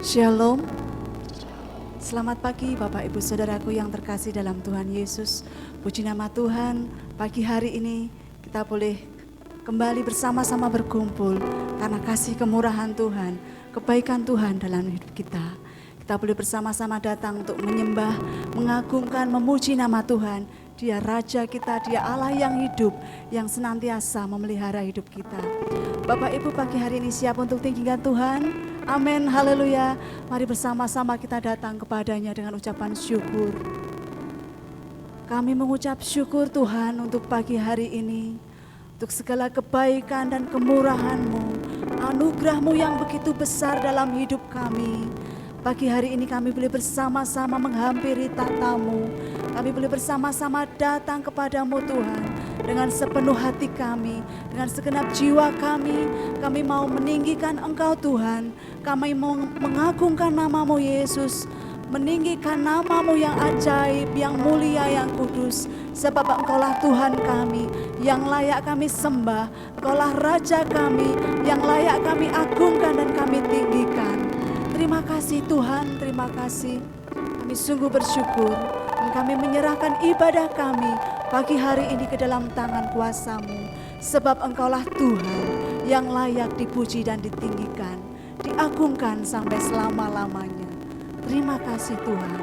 Shalom. Selamat pagi Bapak Ibu Saudaraku yang terkasih dalam Tuhan Yesus. Puji nama Tuhan, pagi hari ini kita boleh kembali bersama-sama berkumpul karena kasih kemurahan Tuhan, kebaikan Tuhan dalam hidup kita. Kita boleh bersama-sama datang untuk menyembah, mengagungkan, memuji nama Tuhan. Dia Raja kita, Dia Allah yang hidup, yang senantiasa memelihara hidup kita. Bapak Ibu pagi hari ini siap untuk tinggikan Tuhan? Amin, haleluya. Mari bersama-sama kita datang kepadanya dengan ucapan syukur. Kami mengucap syukur Tuhan untuk pagi hari ini, untuk segala kebaikan dan kemurahan-Mu, anugerah-Mu yang begitu besar dalam hidup kami. Pagi hari ini kami boleh bersama-sama menghampiri tata-Mu. Kami boleh bersama-sama datang kepadamu Tuhan. Dengan sepenuh hati kami, dengan segenap jiwa kami mau meninggikan Engkau Tuhan. Kami mau mengagungkan nama-Mu Yesus, meninggikan nama-Mu yang ajaib, yang mulia, yang kudus. Sebab Engkaulah Tuhan kami, yang layak kami sembah. Engkaulah Raja kami, yang layak kami agungkan dan kami tinggikan. Terima kasih Tuhan, terima kasih. Kami sungguh bersyukur dan kami menyerahkan ibadah kami pagi hari ini ke dalam tangan kuasa-Mu. Sebab Engkaulah Tuhan yang layak dipuji dan ditinggikan, diagungkan sampai selama-lamanya. Terima kasih Tuhan.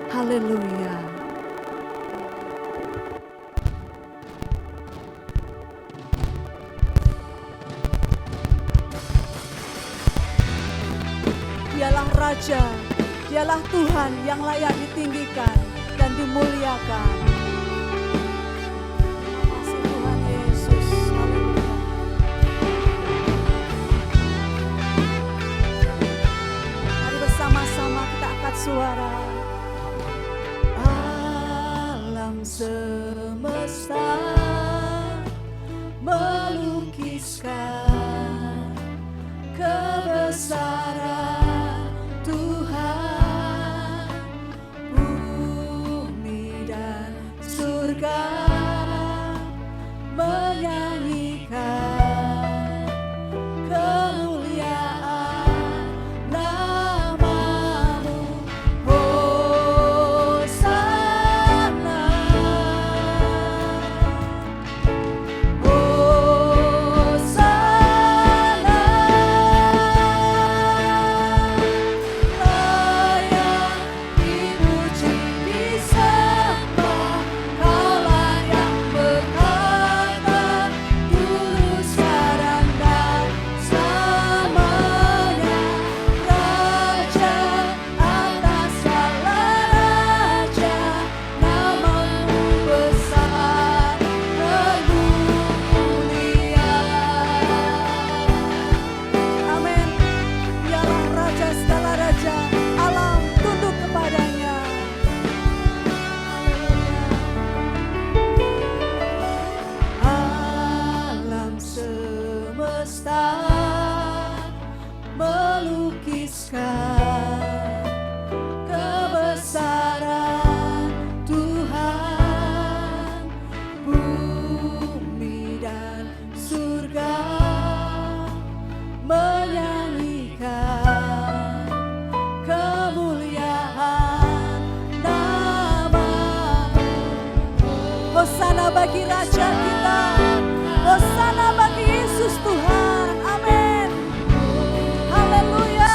Haleluya. Dialah Raja, Dialah Tuhan yang layak ditinggikan dan dimuliakan. Terima kasih Tuhan Yesus. Haleluya. Mari bersama-sama kita angkat suara. Alam semesta melukiskan kebesaran Tuhan, bumi dan surga menyanyikan kemuliaan nama-Mu. Hosana, Hosana. Hosana bagi Raja kita, Hosana bagi Yesus Tuhan, amin, haleluya.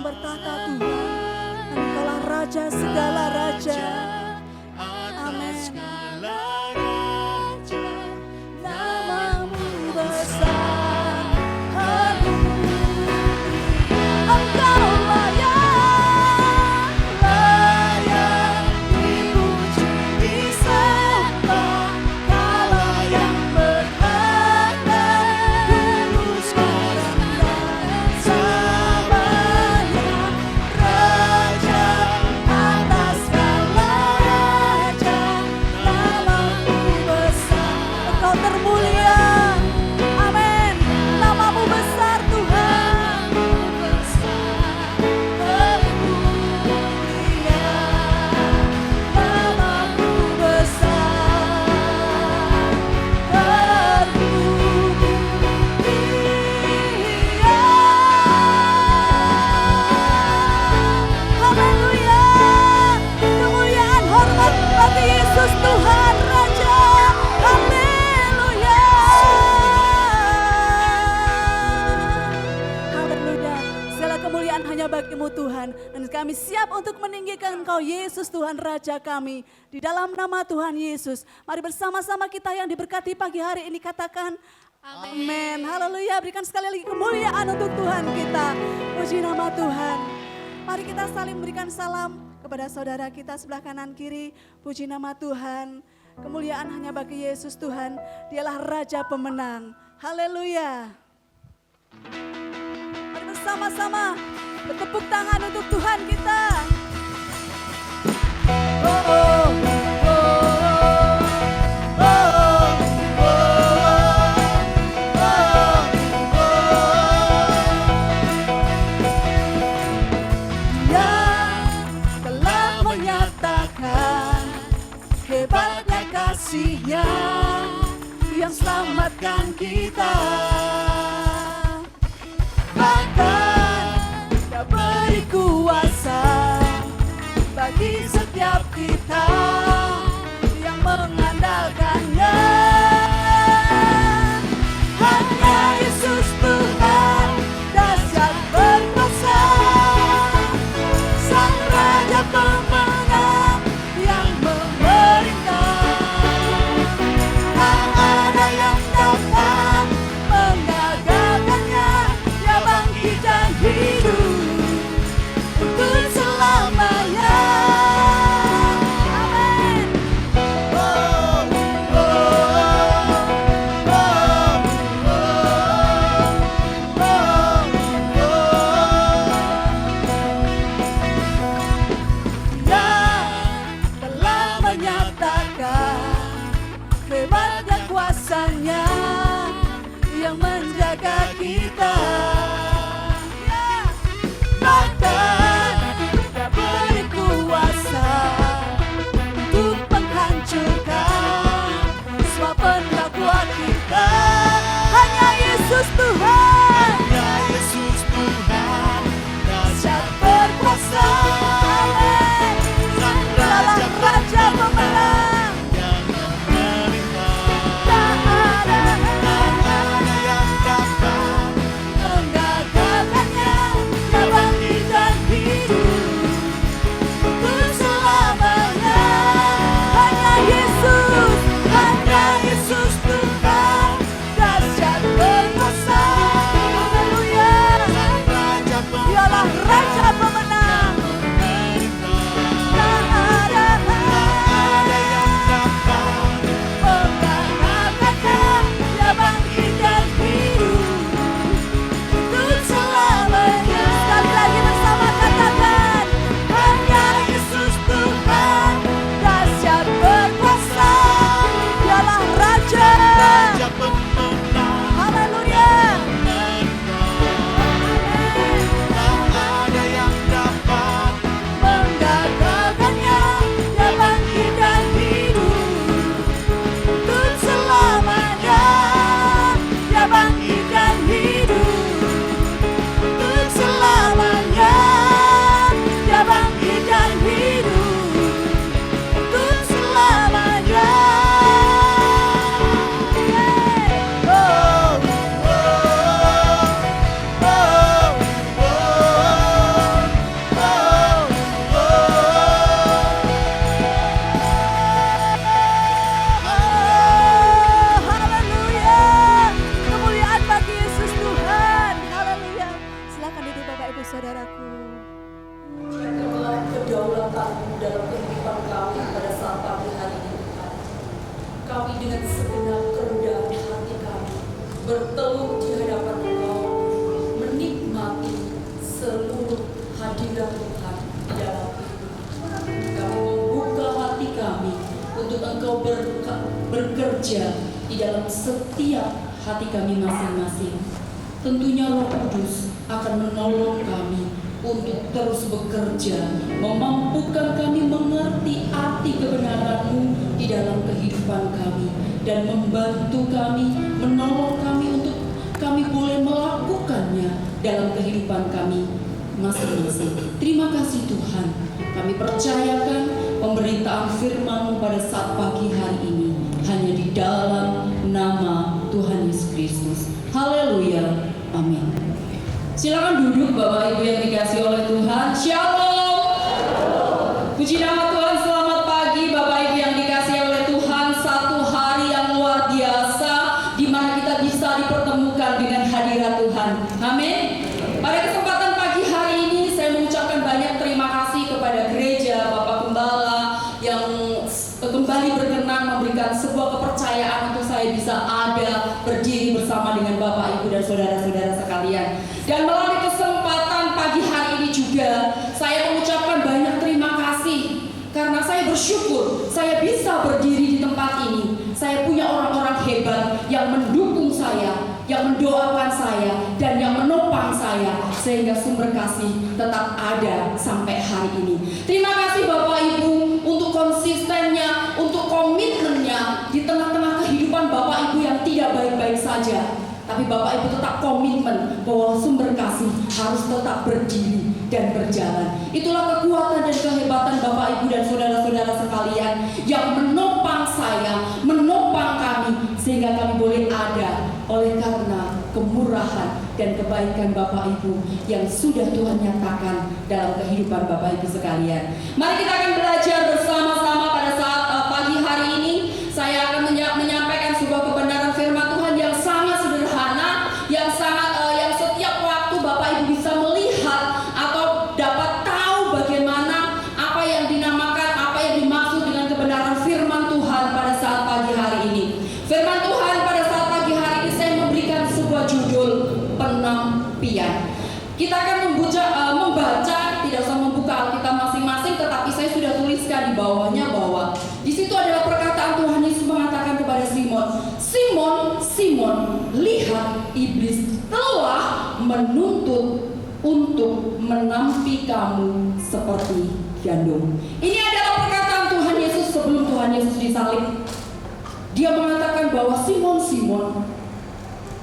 yang bertata Tuhan. Dan Engkaulah Raja segala raja. Amin. Namamu besar, Engkau layak dipuji, disembah, Kaulah yang berhak dulu sekarang dan selamanya. Raja atas segala raja, namamu besar, Engkau termulia. Amin. Namamu besar Tuhan. Namamu besar, haleluya. Kemuliaan hormat bagi Yesus Tuhan Raja. Haleluya. Haleluya. Segala kemuliaan hanya bagimu Tuhan. Dan kami siap untuk meninggikan Engkau Yesus Tuhan Raja kami. Di dalam nama Tuhan Yesus. Mari bersama-sama kita yang diberkati pagi hari ini katakan amin. Haleluya. Berikan sekali lagi kemuliaan untuk Tuhan kita. Puji nama Tuhan. Mari kita saling berikan salam kepada saudara kita sebelah kanan kiri. Puji nama Tuhan. Kemuliaan hanya bagi Yesus Tuhan. Dialah Raja pemenang. Haleluya. Mari bersama-sama bertepuk tangan untuk Tuhan kita. Oh, oh, oh, oh, oh, oh, Dia telah menyatakan hebatnya kasih-Nya yang selamatkan kita. Bahkan Dia beri kuasa bagi setiap kita yang mengandalkannya. Hanya Yesus Tuhan dahsyat berkuasa, Sang Raja pemenang yang memerintah. Tak ada yang dapat mengagalkannya. Dia bangkit dan hidup untuk selamanya. Amin. Oh, oh, oh. dalam setiap hati kami masing-masing. Tentunya Roh Kudus akan menolong kami untuk terus bekerja, memampukan kami mengerti arti kebenaran-Mu di dalam kehidupan kami, dan membantu kami, menolong kami untuk kami boleh melakukannya dalam kehidupan kami masing-masing. Terima kasih Tuhan, kami percayakan pemberitaan firman-Mu pada saat pagi hari ini hanya di dalam nama Tuhan Yesus Kristus. Haleluya, amin. Silakan duduk Bapak Ibu yang dikasihi oleh Tuhan. Shalom. Puji nama Tuhan, selamat pagi Bapak Ibu yang dikasihi oleh Tuhan. Satu hari yang luar biasa di mana kita bisa dipertemukan dengan hadirat Tuhan. Amin. Pada kesempatan pagi hari ini saya mengucapkan banyak terima kasih kepada gereja, Bapak Gembala yang kembali berkenan memberikan sebuah kepercayaan untuk saya bisa ada berdiri bersama dengan Bapak Ibu dan saudara-saudara sekalian. Dan melalui kesempatan pagi hari ini juga saya mengucapkan banyak terima kasih karena saya bersyukur saya bisa berdiri di tempat ini. Saya punya orang-orang hebat yang mendukung saya, yang mendoakan saya, dan yang menopang saya sehingga sumber kasih tetap ada sampai hari ini. Terima kasih Bapak Ibu untuk konsistennya, untuk komitmennya di tengah-tengah kehidupan Bapak Ibu yang tidak baik-baik saja. Tapi Bapak Ibu tetap komitmen bahwa sumber kasih harus tetap berdiri dan berjalan. Itulah kekuatan dan kehebatan Bapak Ibu dan saudara-saudara sekalian yang menopang saya, menopang kami sehingga kami boleh ada oleh karena kemurahan dan kebaikan Bapak Ibu yang sudah Tuhan nyatakan dalam kehidupan Bapak Ibu sekalian. Mari kita akan belajar bersama-sama pada saat pagi hari ini. Saya akan menyampaikan sebuah kebenaran firman Tuhan yang sangat sederhana, yang setiap waktu Bapak Ibu bisa melihat atau dapat tahu bagaimana apa yang dinamakan, apa yang dimaksud dengan kebenaran firman Tuhan pada saat pagi hari ini. Firman Tuhan pada saat pagi hari ini saya memberikan sebuah judul penampian. Kita akan membaca, tidak usah membuka Alkitab masing-masing, tetapi saya sudah tuliskan di bawahnya bahwa di situ adalah perkataan Tuhan Yesus mengatakan kepada Simon, Simon, Simon, lihat iblis telah menuntut untuk menampi kamu seperti gandum. Ini adalah perkataan Tuhan Yesus sebelum Tuhan Yesus disalib. Dia mengatakan bahwa Simon, Simon,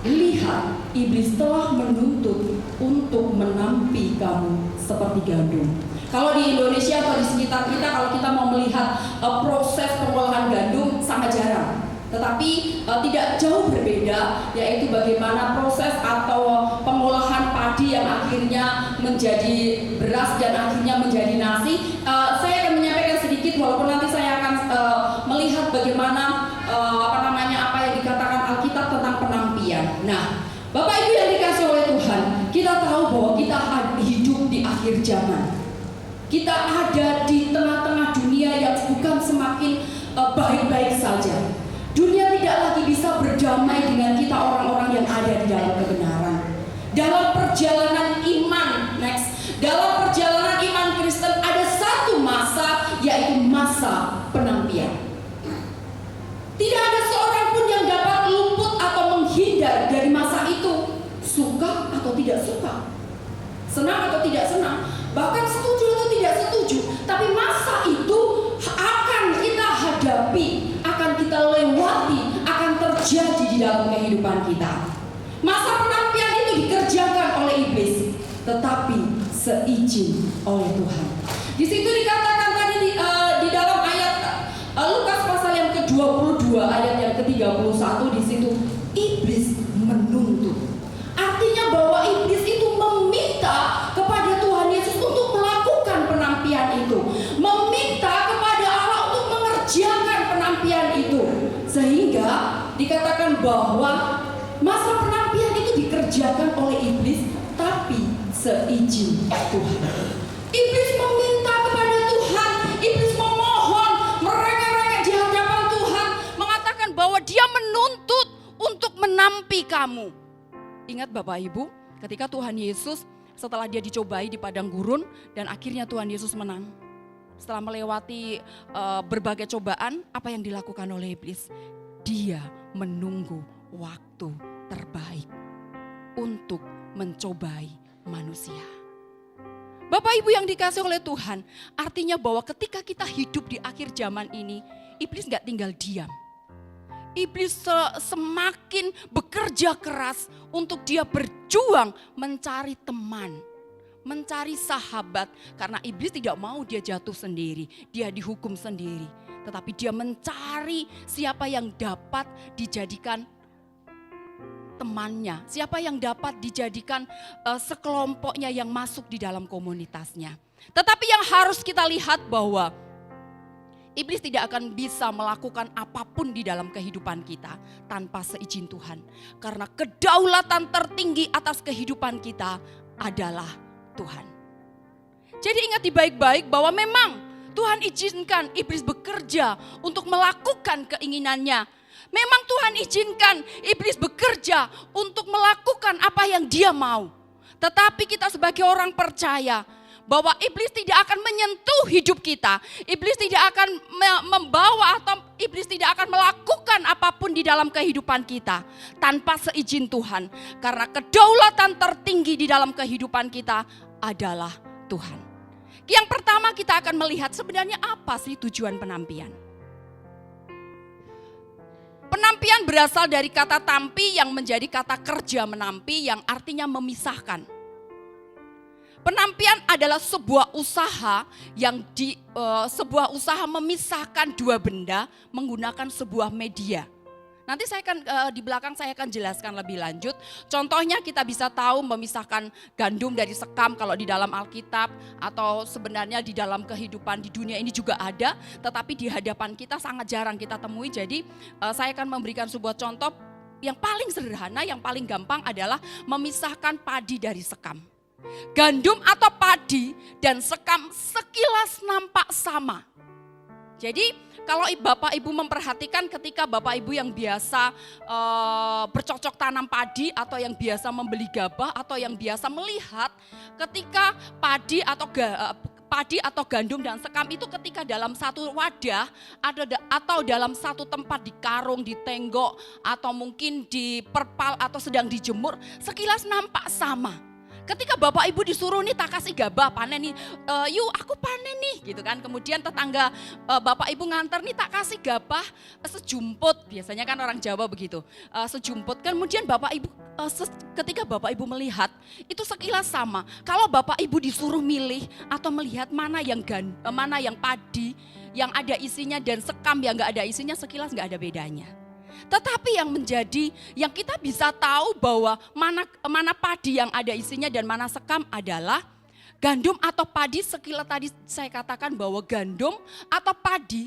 lihat iblis telah menuntut untuk menampi kamu seperti gandum. Kalau di Indonesia atau di sekitar kita, kalau kita mau melihat proses pengolahan gandum sangat jarang. Tetapi tidak jauh berbeda, yaitu bagaimana proses atau pengolahan padi yang akhirnya menjadi beras dan akhirnya menjadi nasi. Saya akan menyampaikan sedikit, walaupun nanti saya akan melihat bagaimana apa yang dikatakan Alkitab tentang penampian. Nah, Bapak Ibu yang dikasih oleh Tuhan, kita tahu bahwa kita hidup di akhir zaman. Kita ada di tengah-tengah dunia yang bukan semakin baik-baik saja. Dunia tidak lagi bisa berdamai dengan kita orang-orang yang ada di dalam kebenaran. Dalam perjalanan iman, dalam perjalanan iman Kristen ada satu masa, yaitu masa penampian. Tidak ada seorang pun yang dapat luput atau menghindar dari masa itu, suka atau tidak suka, senang atau tidak senang, bahkan setuju atau tidak setuju. Tapi masa itu akan kita hadapi, akan kita lewati, akan terjadi di dalam kehidupan kita. Masa penampian itu dikerjakan oleh iblis, tetapi seizin oleh Tuhan. Di situ dikatakan tadi di dalam ayat Lukas pasal yang ke-22 ayat yang ke-31, di situ iblis menuntut. Artinya bahwa iblis itu meminta kepada Tuhan Yesus untuk melakukan penampian itu, meminta kepada Allah untuk mengerjakan penampian itu, sehingga dikatakan bahwa masa penampian itu dikerjakan oleh iblis, tapi seizin Tuhan. Iblis meminta kepada Tuhan, iblis memohon, merengek-rengek di hadapan Tuhan, mengatakan bahwa dia menuntut untuk menampi kamu. Ingat Bapak Ibu, ketika Tuhan Yesus setelah dia dicobai di padang gurun dan akhirnya Tuhan Yesus menang. Setelah melewati berbagai cobaan, apa yang dilakukan oleh iblis? Dia menunggu waktu terbaik untuk mencobai manusia. Bapak Ibu yang dikasihi oleh Tuhan, artinya bahwa ketika kita hidup di akhir zaman ini, iblis gak tinggal diam. Iblis semakin bekerja keras untuk dia berjuang mencari teman, mencari sahabat. Karena iblis tidak mau dia jatuh sendiri, dia dihukum sendiri. Tetapi dia mencari siapa yang dapat dijadikan temannya, siapa yang dapat dijadikan sekelompoknya yang masuk di dalam komunitasnya. Tetapi yang harus kita lihat bahwa iblis tidak akan bisa melakukan apapun di dalam kehidupan kita tanpa seizin Tuhan. Karena kedaulatan tertinggi atas kehidupan kita adalah Tuhan. Jadi ingat baik-baik bahwa memang Tuhan izinkan iblis bekerja untuk melakukan keinginannya. Memang Tuhan izinkan iblis bekerja untuk melakukan apa yang dia mau. Tetapi kita sebagai orang percaya bahwa iblis tidak akan menyentuh hidup kita. Iblis tidak akan membawa atau iblis tidak akan melakukan apapun di dalam kehidupan kita tanpa seizin Tuhan. Karena kedaulatan tertinggi di dalam kehidupan kita adalah Tuhan. Yang pertama kita akan melihat sebenarnya apa sih tujuan penampian. Penampian berasal dari kata tampi yang menjadi kata kerja menampi yang artinya memisahkan. Penampian adalah sebuah usaha sebuah usaha memisahkan dua benda menggunakan sebuah media. Nanti saya akan di belakang saya akan jelaskan lebih lanjut. Contohnya kita bisa tahu memisahkan gandum dari sekam kalau di dalam Alkitab atau sebenarnya di dalam kehidupan di dunia ini juga ada, tetapi di hadapan kita sangat jarang kita temui. Jadi saya akan memberikan sebuah contoh yang paling sederhana, yang paling gampang adalah memisahkan padi dari sekam. Gandum atau padi dan sekam sekilas nampak sama. Jadi kalau Bapak Ibu memperhatikan ketika Bapak Ibu yang biasa bercocok tanam padi atau yang biasa membeli gabah atau yang biasa melihat ketika padi atau gandum dan sekam itu ketika dalam satu wadah atau dalam satu tempat di karung, di tenggok atau mungkin di perpal atau sedang dijemur sekilas nampak sama. Ketika Bapak Ibu disuruh nih tak kasih gabah panen nih, yuk aku panen nih gitu kan. Kemudian tetangga Bapak Ibu nganter nih tak kasih gabah sejumput, biasanya kan orang Jawa begitu, sejumput. Kemudian Bapak Ibu ketika Bapak Ibu melihat itu sekilas sama. Kalau Bapak Ibu disuruh milih atau melihat mana yang padi yang ada isinya dan sekam yang nggak ada isinya sekilas nggak ada bedanya. Tetapi yang kita bisa tahu bahwa mana padi yang ada isinya dan mana sekam adalah gandum atau padi. Sekilas tadi saya katakan bahwa gandum atau padi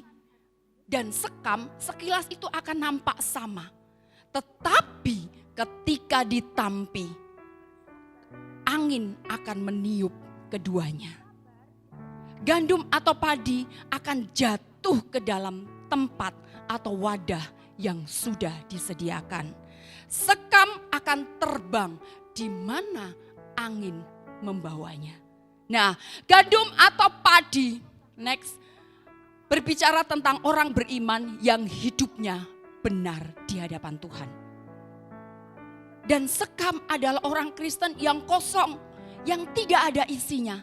dan sekam sekilas itu akan nampak sama. Tetapi ketika ditampi, angin akan meniup keduanya. Gandum atau padi akan jatuh ke dalam tempat atau wadah yang sudah disediakan. Sekam akan terbang di mana angin membawanya. Nah, gandum atau padi, next, berbicara tentang orang beriman yang hidupnya benar di hadapan Tuhan. Dan sekam adalah orang Kristen yang kosong, yang tidak ada isinya.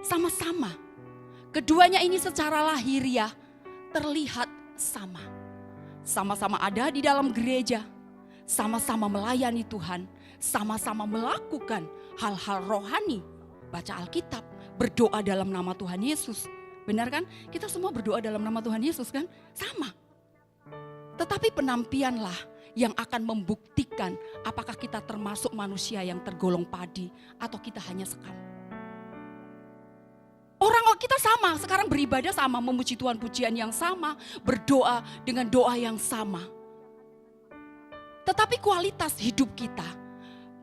Sama-sama. Keduanya ini secara lahiriah terlihat sama. Sama-sama ada di dalam gereja, sama-sama melayani Tuhan, sama-sama melakukan hal-hal rohani, baca Alkitab, berdoa dalam nama Tuhan Yesus. Benar kan? Kita semua berdoa dalam nama Tuhan Yesus kan? Sama. Tetapi penampianlah yang akan membuktikan apakah kita termasuk manusia yang tergolong padi atau kita hanya sekam. Orang kita sama, sekarang beribadah sama, memuji Tuhan pujian yang sama, berdoa dengan doa yang sama. Tetapi kualitas hidup kita,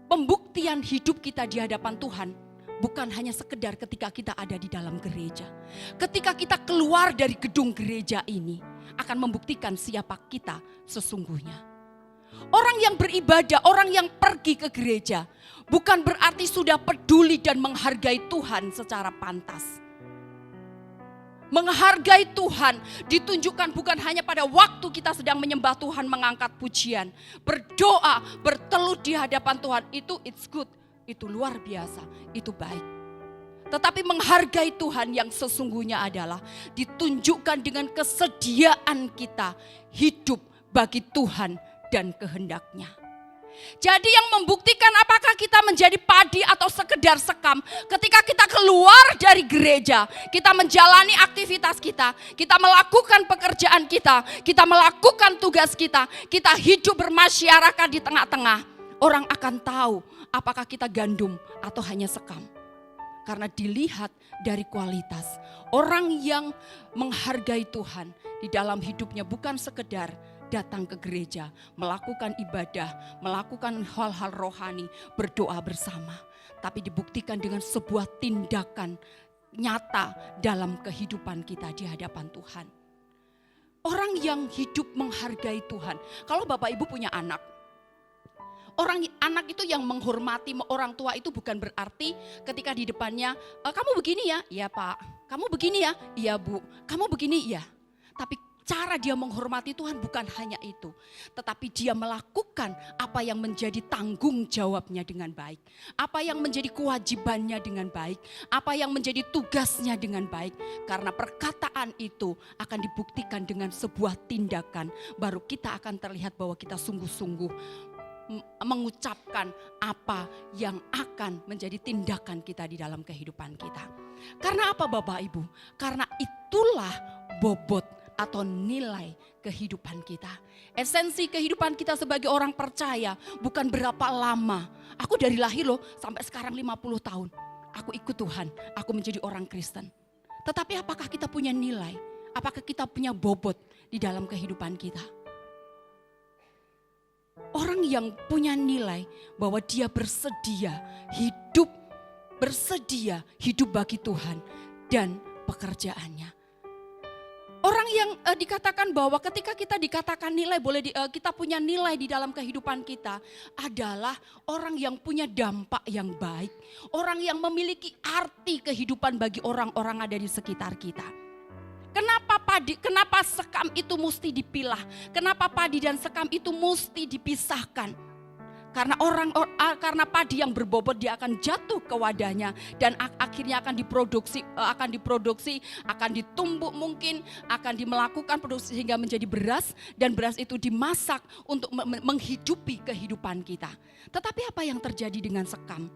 pembuktian hidup kita di hadapan Tuhan, bukan hanya sekedar ketika kita ada di dalam gereja. Ketika kita keluar dari gedung gereja ini, akan membuktikan siapa kita sesungguhnya. Orang yang beribadah, orang yang pergi ke gereja, bukan berarti sudah peduli dan menghargai Tuhan secara pantas. Menghargai Tuhan ditunjukkan bukan hanya pada waktu kita sedang menyembah Tuhan, mengangkat pujian, berdoa, bertelut di hadapan Tuhan. Itu it's good, itu luar biasa, itu baik. Tetapi menghargai Tuhan yang sesungguhnya adalah ditunjukkan dengan kesediaan kita hidup bagi Tuhan dan kehendak-Nya. Jadi yang membuktikan apakah kita menjadi padi atau sekedar sekam, ketika kita keluar dari gereja, kita menjalani aktivitas kita melakukan pekerjaan kita melakukan tugas kita hidup bermasyarakat di tengah-tengah. Orang akan tahu apakah kita gandum atau hanya sekam. Karena dilihat dari kualitas. Orang yang menghargai Tuhan di dalam hidupnya bukan sekedar datang ke gereja, melakukan ibadah, melakukan hal-hal rohani, berdoa bersama. Tapi dibuktikan dengan sebuah tindakan nyata dalam kehidupan kita di hadapan Tuhan. Orang yang hidup menghargai Tuhan. Kalau Bapak Ibu punya anak, anak itu yang menghormati orang tua itu bukan berarti ketika di depannya, kamu begini ya? Iya Pak. Kamu begini ya? Iya Bu. Kamu begini? Iya. Tapi cara dia menghormati Tuhan bukan hanya itu. Tetapi dia melakukan apa yang menjadi tanggung jawabnya dengan baik. Apa yang menjadi kewajibannya dengan baik. Apa yang menjadi tugasnya dengan baik. Karena perkataan itu akan dibuktikan dengan sebuah tindakan. Baru kita akan terlihat bahwa kita sungguh-sungguh mengucapkan apa yang akan menjadi tindakan kita di dalam kehidupan kita. Karena apa Bapak Ibu? Karena itulah bobot atau nilai kehidupan kita. Esensi kehidupan kita sebagai orang percaya bukan berapa lama. Aku dari lahir loh sampai sekarang 50 tahun. Aku ikut Tuhan, aku menjadi orang Kristen. Tetapi apakah kita punya nilai? Apakah kita punya bobot di dalam kehidupan kita? Orang yang punya nilai bahwa dia bersedia hidup bagi Tuhan dan pekerjaannya. Orang yang dikatakan bahwa ketika kita dikatakan nilai, kita punya nilai di dalam kehidupan kita adalah orang yang punya dampak yang baik. Orang yang memiliki arti kehidupan bagi orang-orang ada di sekitar kita. Kenapa sekam itu mesti dipilah? Kenapa padi dan sekam itu mesti dipisahkan? Karena padi yang berbobot dia akan jatuh ke wadahnya dan akhirnya akan diproduksi, akan ditumbuk mungkin, akan melakukan produksi sehingga menjadi beras dan beras itu dimasak untuk menghidupi kehidupan kita. Tetapi apa yang terjadi dengan sekam?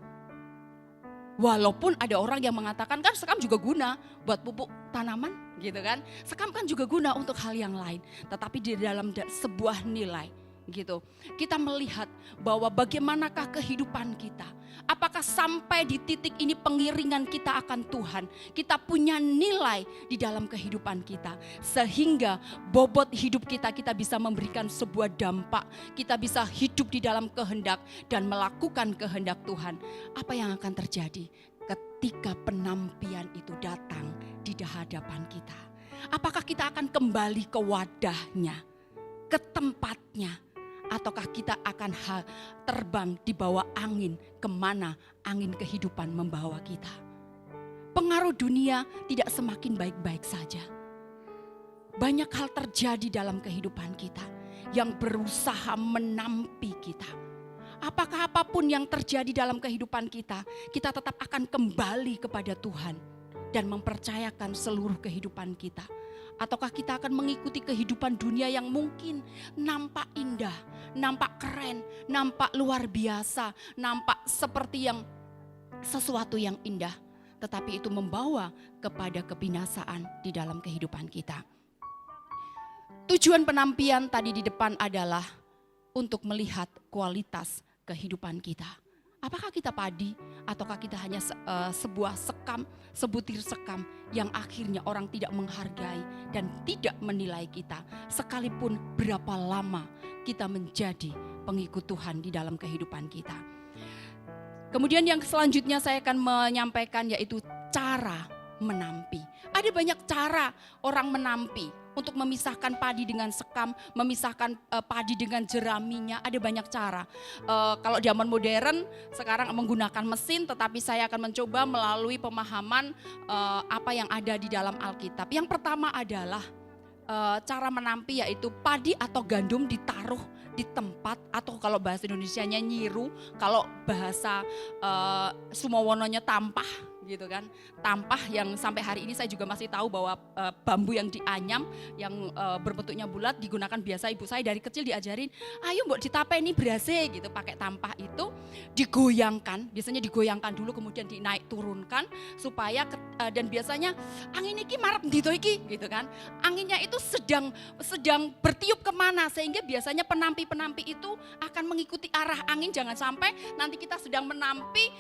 Walaupun ada orang yang mengatakan kan sekam juga guna buat pupuk tanaman gitu kan. Sekam kan juga guna untuk hal yang lain. Tetapi di dalam sebuah nilai gitu. Kita melihat bahwa bagaimanakah kehidupan kita. Apakah sampai di titik ini pengiringan kita akan Tuhan. Kita punya nilai di dalam kehidupan kita. Sehingga bobot hidup kita bisa memberikan sebuah dampak. Kita bisa hidup di dalam kehendak dan melakukan kehendak Tuhan. Apa yang akan terjadi ketika penampian itu datang di hadapan kita? Apakah kita akan kembali ke wadahnya, ke tempatnya? Ataukah kita akan terbang di bawah angin kemana angin kehidupan membawa kita? Pengaruh dunia tidak semakin baik-baik saja. Banyak hal terjadi dalam kehidupan kita yang berusaha menampi kita. Apakah apapun yang terjadi dalam kehidupan kita tetap akan kembali kepada Tuhan dan mempercayakan seluruh kehidupan kita. Ataukah kita akan mengikuti kehidupan dunia yang mungkin nampak indah, nampak keren, nampak luar biasa, nampak seperti sesuatu yang indah. Tetapi itu membawa kepada kebinasaan di dalam kehidupan kita. Tujuan penampian tadi di depan adalah untuk melihat kualitas kehidupan kita. Apakah kita padi ataukah kita hanya sebuah sekam, sebutir sekam yang akhirnya orang tidak menghargai dan tidak menilai kita. Sekalipun berapa lama kita menjadi pengikut Tuhan di dalam kehidupan kita. Kemudian yang selanjutnya saya akan menyampaikan yaitu cara menampi. Ada banyak cara orang menampi. untuk memisahkan padi dengan sekam, memisahkan padi dengan jeraminya, ada banyak cara. Kalau zaman modern sekarang menggunakan mesin, tetapi saya akan mencoba melalui pemahaman apa yang ada di dalam Alkitab. Yang pertama adalah cara menampi, yaitu padi atau gandum ditaruh di tempat, atau kalau bahasa Indonesianya nyiru, kalau bahasa Sumowononya tampah gitu kan. Tampah yang sampai hari ini saya juga masih tahu bahwa bambu yang dianyam yang berbentuknya bulat digunakan biasa. Ibu saya dari kecil diajarin, ayo mbok ditapeni berase gitu, pakai tampah itu digoyangkan, biasanya digoyangkan dulu kemudian dinaik turunkan supaya dan biasanya angin iki marep gitu iki gitu kan. Anginnya itu sedang bertiup kemana, sehingga biasanya penampi-penampi itu akan mengikuti arah angin. Jangan sampai nanti kita sedang menampi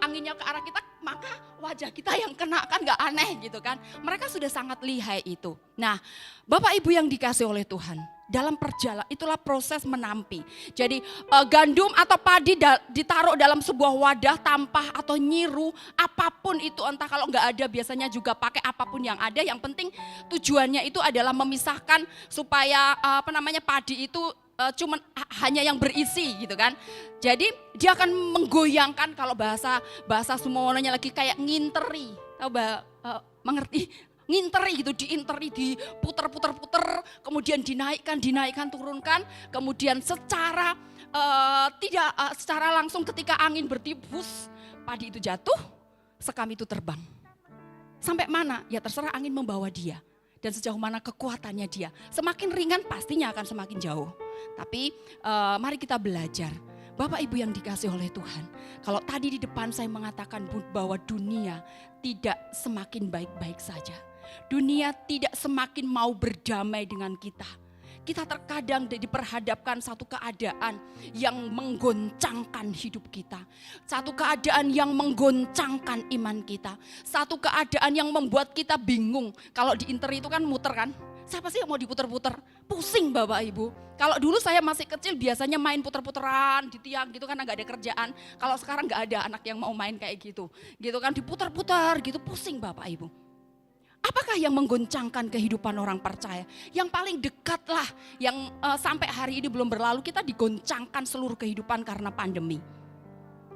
anginnya ke arah kita, maka wajah kita yang kena, kan gak aneh gitu kan. Mereka sudah sangat lihai itu. Nah, Bapak Ibu yang dikasih oleh Tuhan, dalam perjalanan itulah proses menampi. Jadi gandum atau padi ditaruh dalam sebuah wadah, tampah atau nyiru, apapun itu, entah kalau gak ada biasanya juga pakai apapun yang ada. Yang penting tujuannya itu adalah memisahkan supaya padi itu cuman hanya yang berisi gitu kan. Jadi dia akan menggoyangkan, kalau bahasa Sumowononya lagi kayak nginteri. Tahu mengerti? Nginteri gitu, diinteri, diputer-puter-puter, kemudian dinaikkan, turunkan, kemudian secara secara langsung ketika angin bertiup, padi itu jatuh, sekam itu terbang. Sampai mana? Ya terserah angin membawa dia. Dan sejauh mana kekuatannya dia. Semakin ringan pastinya akan semakin jauh. Tapi mari kita belajar. Bapak Ibu yang dikasih oleh Tuhan. Kalau tadi di depan saya mengatakan bahwa dunia tidak semakin baik-baik saja. Dunia tidak semakin mau berdamai dengan kita. Kita terkadang diperhadapkan satu keadaan yang menggoncangkan hidup kita. Satu keadaan yang menggoncangkan iman kita. Satu keadaan yang membuat kita bingung. Kalau di inter itu kan muter kan. Siapa sih yang mau diputer-puter? Pusing Bapak Ibu. Kalau dulu saya masih kecil biasanya main puter-puteran di tiang gitu karena gak ada kerjaan. Kalau sekarang gak ada anak yang mau main kayak gitu. Gitu kan diputer-puter gitu, pusing Bapak Ibu. Apakah yang menggoncangkan kehidupan orang percaya? Yang paling dekat lah, yang sampai hari ini belum berlalu, kita digoncangkan seluruh kehidupan karena pandemi.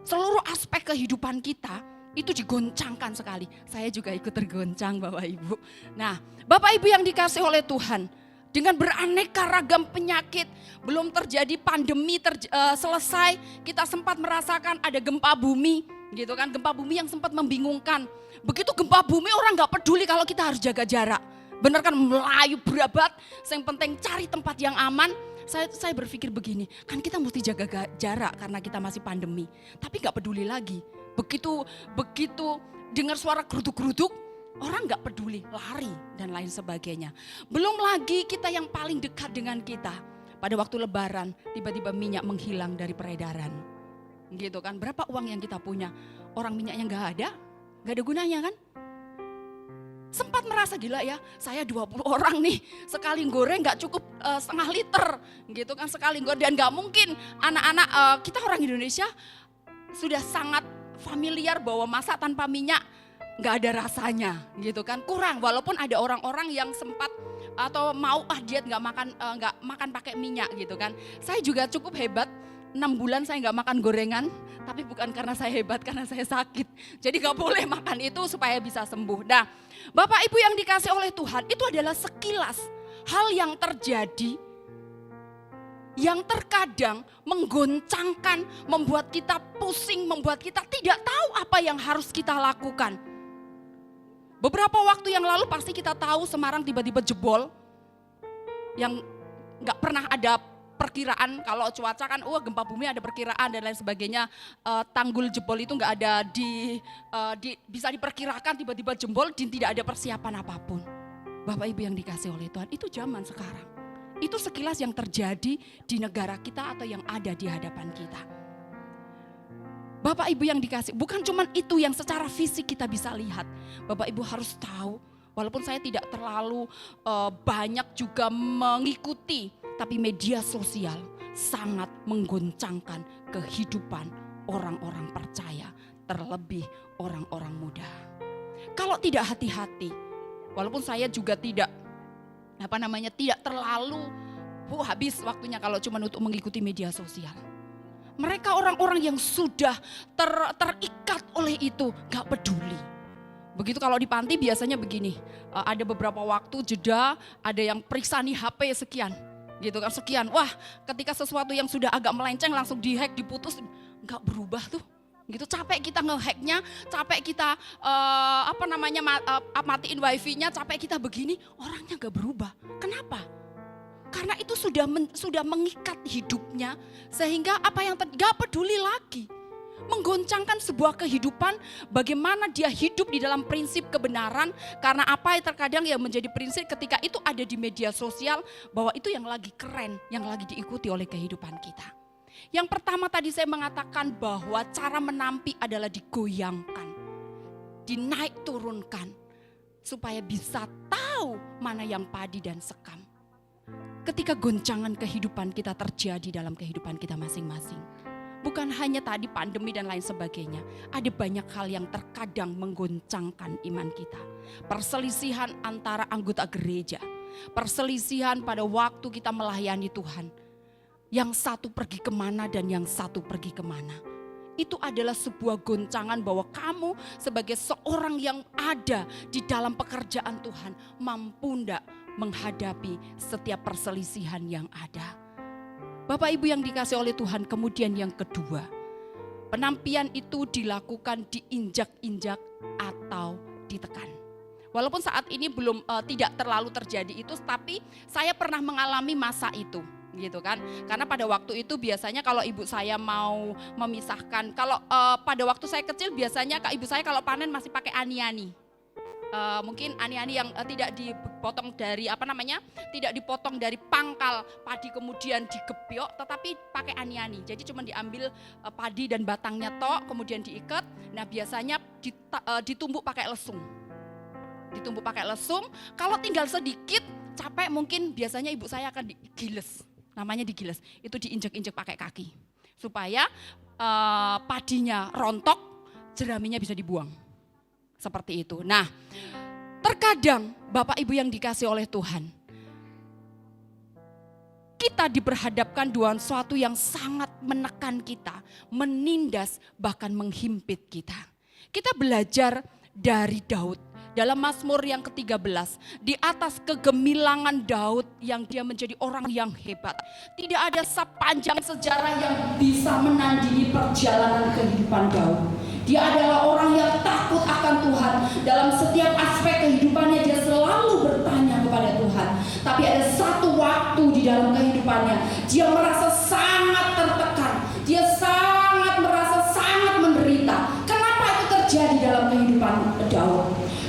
Seluruh aspek kehidupan kita itu digoncangkan sekali. Saya juga ikut tergoncang Bapak Ibu. Nah, Bapak Ibu yang dikasih oleh Tuhan, dengan beraneka ragam penyakit, belum terjadi pandemi selesai, kita sempat merasakan ada gempa bumi, gitu kan, gempa bumi yang sempat membingungkan. Begitu gempa bumi orang gak peduli kalau kita harus jaga jarak. Bener kan, melayu berabat, yang penting cari tempat yang aman. Saya berpikir begini, kan kita mesti jaga jarak karena kita masih pandemi. Tapi gak peduli lagi. Begitu dengar suara geruduk-geruduk, orang gak peduli, lari dan lain sebagainya. Belum lagi kita yang paling dekat dengan kita. Pada waktu lebaran, tiba-tiba minyak menghilang dari peredaran. Gitu kan, berapa uang yang kita punya? Orang minyaknya gak ada gunanya kan? Sempat merasa gila ya, saya 20 orang nih, sekali goreng gak cukup setengah liter. Gitu kan, sekali goreng, dan gak mungkin anak-anak, kita orang Indonesia sudah sangat familiar bahwa masak tanpa minyak gak ada rasanya gitu kan, kurang. Walaupun ada orang-orang yang sempat atau mau diet gak makan pakai minyak gitu kan. Saya juga cukup hebat, 6 bulan saya gak makan gorengan, tapi bukan karena saya hebat, karena saya sakit. Jadi gak boleh makan itu supaya bisa sembuh. Nah, Bapak Ibu yang dikasih oleh Tuhan, itu adalah sekilas hal yang terjadi, yang terkadang menggoncangkan, membuat kita pusing, membuat kita tidak tahu apa yang harus kita lakukan. Beberapa waktu yang lalu pasti kita tahu Semarang tiba-tiba jebol, yang gak pernah ada perkiraan. Kalau cuaca kan gempa bumi ada perkiraan dan lain sebagainya. Tanggul jebol itu gak ada bisa diperkirakan, tiba-tiba jebol dan tidak ada persiapan apapun. Bapak Ibu yang dikasih oleh Tuhan, itu zaman sekarang. Itu sekilas yang terjadi di negara kita atau yang ada di hadapan kita. Bapak Ibu yang dikasih, bukan cuma itu yang secara fisik kita bisa lihat. Bapak Ibu harus tahu, walaupun saya tidak terlalu banyak juga mengikuti, tapi media sosial sangat menggoncangkan kehidupan orang-orang percaya, terlebih orang-orang muda. Kalau tidak hati-hati, walaupun saya juga tidak tidak terlalu habis waktunya kalau cuma untuk mengikuti media sosial. Mereka orang-orang yang sudah terikat oleh itu, gak peduli. Begitu kalau di panti biasanya begini, ada beberapa waktu jeda, ada yang periksa nih HP sekian, gitu kan sekian. Wah, ketika sesuatu yang sudah agak melenceng langsung dihack, diputus, gak berubah tuh. Gitu capek kita ngehacknya, capek kita matiin wifi-nya, capek kita begini, orangnya gak berubah. Kenapa? Karena itu sudah mengikat hidupnya, sehingga apa yang gak peduli lagi. Menggoncangkan sebuah kehidupan, bagaimana dia hidup di dalam prinsip kebenaran. Karena apa yang terkadang yang menjadi prinsip ketika itu ada di media sosial, bahwa itu yang lagi keren, yang lagi diikuti oleh kehidupan kita. Yang pertama tadi saya mengatakan bahwa cara menampi adalah digoyangkan, dinaik turunkan, supaya bisa tahu mana yang padi dan sekam. Ketika goncangan kehidupan kita terjadi dalam kehidupan kita masing-masing. Bukan hanya tadi pandemi dan lain sebagainya. Ada banyak hal yang terkadang menggoncangkan iman kita. Perselisihan antara anggota gereja. Perselisihan pada waktu kita melayani Tuhan. Yang satu pergi kemana dan yang satu pergi kemana. Itu adalah sebuah goncangan bahwa kamu sebagai seorang yang ada di dalam pekerjaan Tuhan. Mampu enggak menghadapi setiap perselisihan yang ada. Bapak Ibu yang dikasih oleh Tuhan, kemudian yang kedua, penampian itu dilakukan diinjak-injak atau ditekan. Walaupun saat ini belum tidak terlalu terjadi itu, tapi saya pernah mengalami masa itu, gitu kan? Karena pada waktu itu biasanya kalau ibu saya mau memisahkan, kalau pada waktu saya kecil biasanya ibu saya kalau panen masih pakai ani-ani. Mungkin ani-ani yang tidak dipotong dari tidak dipotong dari pangkal padi kemudian digebyok, tetapi pakai ani-ani. Jadi cuma diambil padi dan batangnya tok, kemudian diikat. Nah biasanya ditumbuk pakai lesung. Ditumbuk pakai lesung. Kalau tinggal sedikit capek mungkin biasanya ibu saya akan digiles. Namanya digiles. Itu diinjek-injek pakai kaki supaya padinya rontok, jeraminya bisa dibuang. Seperti itu. Nah, terkadang Bapak Ibu yang dikasih oleh Tuhan, kita diperhadapkan dengan sesuatu yang sangat menekan kita, menindas, bahkan menghimpit kita. Kita belajar dari Daud. Dalam Mazmur yang ke-13, di atas kegemilangan Daud yang dia menjadi orang yang hebat. Tidak ada sepanjang sejarah yang bisa menandingi perjalanan kehidupan Daud. Dia adalah orang yang takut akan Tuhan. Dalam setiap aspek kehidupannya dia selalu bertanya kepada Tuhan. Tapi ada satu waktu di dalam kehidupannya, dia merasa sangat tertekan. Dia merasa sangat menderita. Kenapa itu terjadi dalam kehidupan Daud?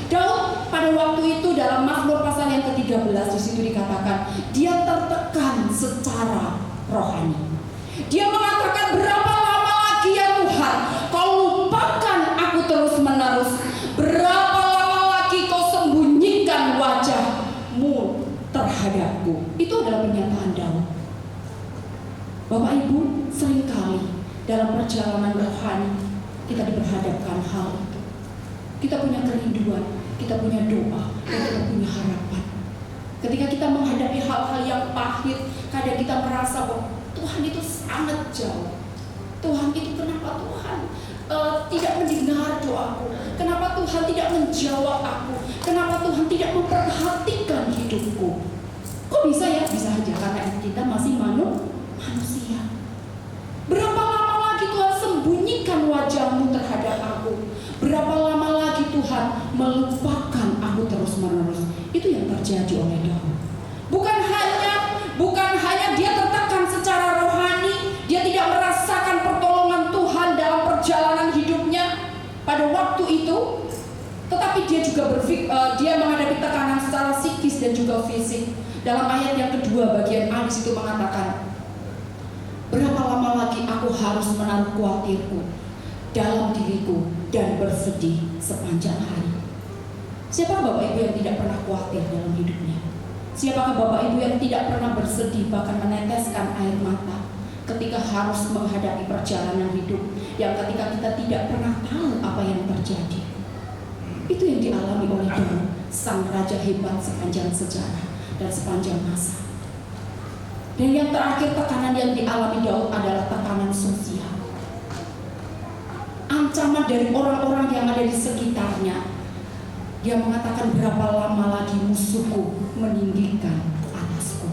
Daud pada waktu itu dalam Mazmur pasal yang ke-13 di situ dikatakan dia tertekan secara rohani. Dia mengatakan, berapa lama lagi ya Tuhan kau lupakan aku terus menerus? Berapa lama lagi kau sembunyikan wajahmu terhadapku? Itu adalah pernyataan Daud. Bapak Ibu, seringkali dalam perjalanan rohani kita diperhadapkan hal itu. Kita punya kerinduan, kita punya doa, dan kita punya harapan. Ketika kita menghadapi hal-hal yang pahit, kadang kita merasa bahwa Tuhan itu sangat jauh. Tuhan itu kenapa Tuhan tidak mendengar doaku? Kenapa Tuhan tidak menjawab aku? Kenapa Tuhan tidak memperhatikan hidupku? Kok bisa ya? Bisa aja karena kita masih manusia. Berapa lama lagi Tuhan sembunyikan wajahmu terhadap aku? Berapa lama lagi Tuhan melupakan aku terus-menerus? Itu yang terjadi oleh Daud. Bukan hanya dia tertekan secara rohani, dia tidak merasakan pertolongan Tuhan dalam perjalanan hidupnya pada waktu itu, tetapi dia juga dia menghadapi tekanan secara psikis dan juga fisik. Dalam ayat yang kedua bagian A di situ mengatakan, berapa lama lagi aku harus menaruh khawatirku dalam diriku dan bersedih sepanjang hari. Siapakah Bapak Ibu yang tidak pernah khawatir dalam hidupnya? Siapakah Bapak Ibu yang tidak pernah bersedih bahkan meneteskan air mata ketika harus menghadapi perjalanan hidup yang ketika kita tidak pernah tahu apa yang terjadi? Itu yang dialami oleh Daud, sang raja hebat sepanjang sejarah. dan sepanjang masa. Dan yang terakhir, tekanan yang dialami Daud adalah tekanan sosial. Ancaman dari orang-orang yang ada di sekitarnya. Dia mengatakan, berapa lama lagi musuhku meninggikan atasku.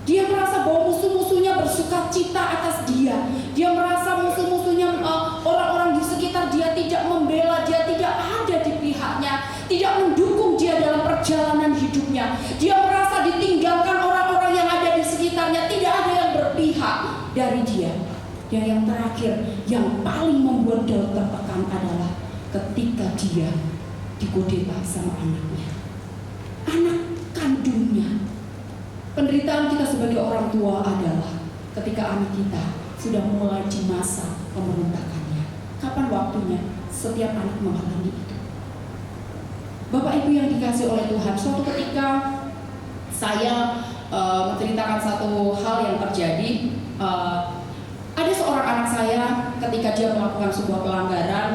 Dia merasa bahwa musuh-musuhnya bersuka cita atas dia. Dia merasa musuh-musuhnya, orang-orang di sekitar dia tidak membela, dia tidak ada di pihaknya, tidak mendukung dia dalam perjalanan hidupnya. Dia merasa ditinggalkan orang-orang yang ada di sekitarnya, tidak ada yang berpihak dari dia. Dan yang terakhir, yang paling membuat Daud tertekan adalah ketika dia dikudeta sama anaknya, anak kandungnya. Penderitaan kita sebagai orang tua adalah ketika anak kita sudah mulai di masa pemberontakannya. Kapan waktunya? Setiap anak mengalami itu. Bapak Ibu yang dikasih oleh Tuhan, suatu ketika saya menceritakan satu hal yang terjadi. Ada seorang anak saya ketika dia melakukan sebuah pelanggaran,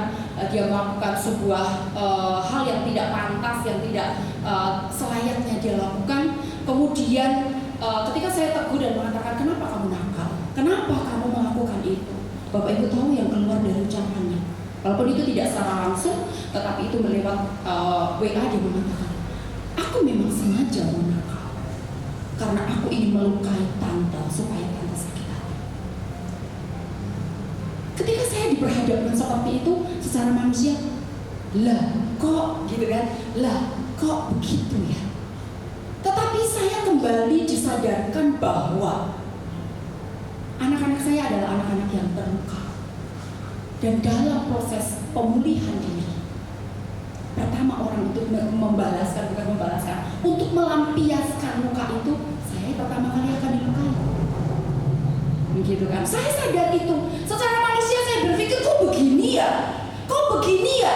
dia melakukan sebuah hal yang tidak pantas, yang tidak selayaknya dia lakukan. Kemudian ketika saya tegur dan mengatakan, kenapa kamu nakal? Kenapa kamu melakukan itu? Bapak Ibu tahu yang keluar dari ucapannya. Walaupun itu tidak secara langsung, tetapi itu melewat WA, dia mengatakan, aku memang sengaja menakal karena aku ingin melukai tante supaya tante sakit hati. Ketika saya diperhadapkan seperti itu secara manusia, lah kok gitu kan, lah kok begitu ya. Tetapi saya kembali disadarkan bahwa anak-anak saya adalah anak-anak yang terluka. Dan dalam proses pemulihan diri, pertama orang untuk membalaskan, bukan membalaskan, untuk melampiaskan luka itu, saya pertama kali akan dilukai. Begitu kan? Saya sadar itu. Secara manusia saya berpikir, kok begini ya? Kok begini ya?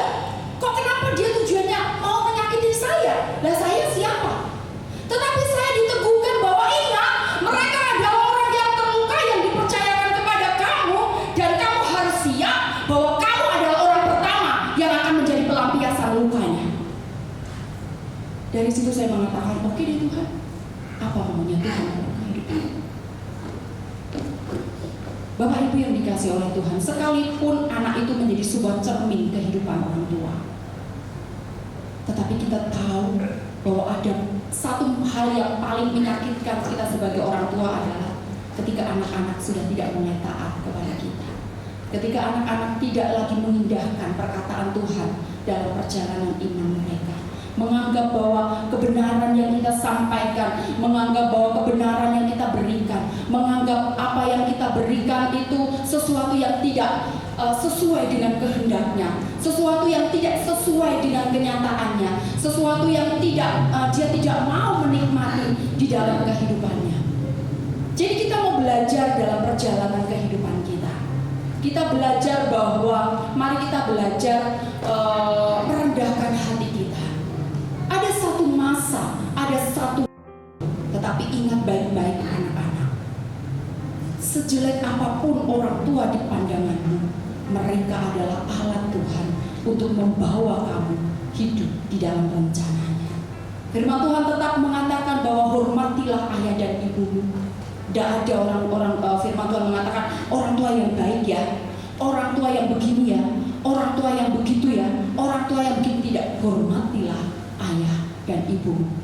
Kok kenapa dia tujuannya mau menyakiti saya? Lah saya siapa? Tetapi saya diteguhkan bahwa ingat, mereka adalah orang yang terluka yang dipercayakan kepada kamu, dan kamu harus siap bahwa kamu adalah orang pertama yang akan menjadi pelampiasan lukanya. Dari situ saya mengatakan, oke deh Tuhan, apa maunya Tuhan dalam kehidupan? Bapak Ibu yang dikasih oleh Tuhan, sekalipun anak itu menjadi sebuah cermin kehidupan orang tua, tetapi kita tahu bahwa ada satu hal yang paling menyakitkan kita sebagai orang tua adalah ketika anak-anak sudah tidak mulai taat kepada kita. Ketika anak-anak tidak lagi mengindahkan perkataan Tuhan dalam perjalanan iman mereka, menganggap bahwa kebenaran yang kita sampaikan, menganggap bahwa kebenaran yang kita berikan, menganggap apa yang kita berikan itu sesuatu yang tidak sesuai dengan kehendaknya, sesuatu yang tidak sesuai dengan kenyataannya, sesuatu yang dia tidak mau menikmati di dalam kehidupannya. Jadi kita mau belajar dalam perjalanan kehidupan kita. Kita belajar bahwa mari kita belajar merendahkan hati kita. Ada satu masa, ada satu, tetapi ingat baik-baik anak-anak. Sejelek apapun orang tua di pandanganmu, mereka adalah alat Tuhan untuk membawa kamu hidup di dalam rencananya. Firman Tuhan tetap mengatakan bahwa hormatilah ayah dan ibumu. Tidak ada orang-orang, firman Tuhan mengatakan orang tua yang baik ya, orang tua yang begini ya, orang tua yang begitu ya, orang tua yang begini tidak. Hormatilah ayah dan ibumu.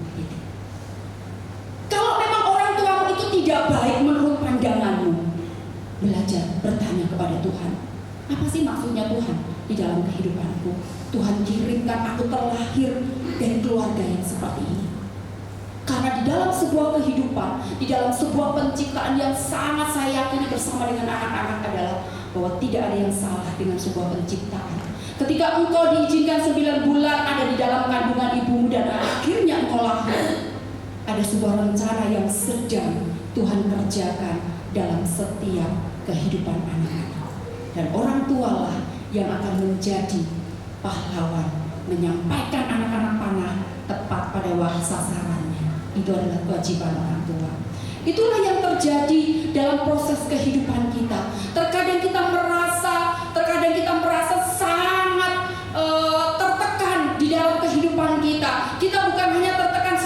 Kalau memang orang tuamu itu tidak baik menurut pandanganmu, belajar bertanya kepada Tuhan. Apa sih maksudnya Tuhan di dalam kehidupanku? Tuhan kirimkan aku terlahir dari keluarga yang seperti ini. Karena di dalam sebuah kehidupan, di dalam sebuah penciptaan yang sangat saya yakini bersama dengan anak-anak adalah bahwa tidak ada yang salah dengan sebuah penciptaan. Ketika engkau diizinkan 9 bulan ada di dalam kandungan ibumu dan akhirnya engkau lahir, ada sebuah rencana yang sedang Tuhan kerjakan dalam setiap kehidupan anak-anak. Dan orang tualah yang akan menjadi pahlawan, menyampaikan anak-anak panah tepat pada waktu sasarannya. Itu adalah kewajiban orang tua. Itulah yang terjadi dalam proses kehidupan kita. Terkadang kita merasa sangat tertekan di dalam kehidupan kita. Kita bukan hanya tertekan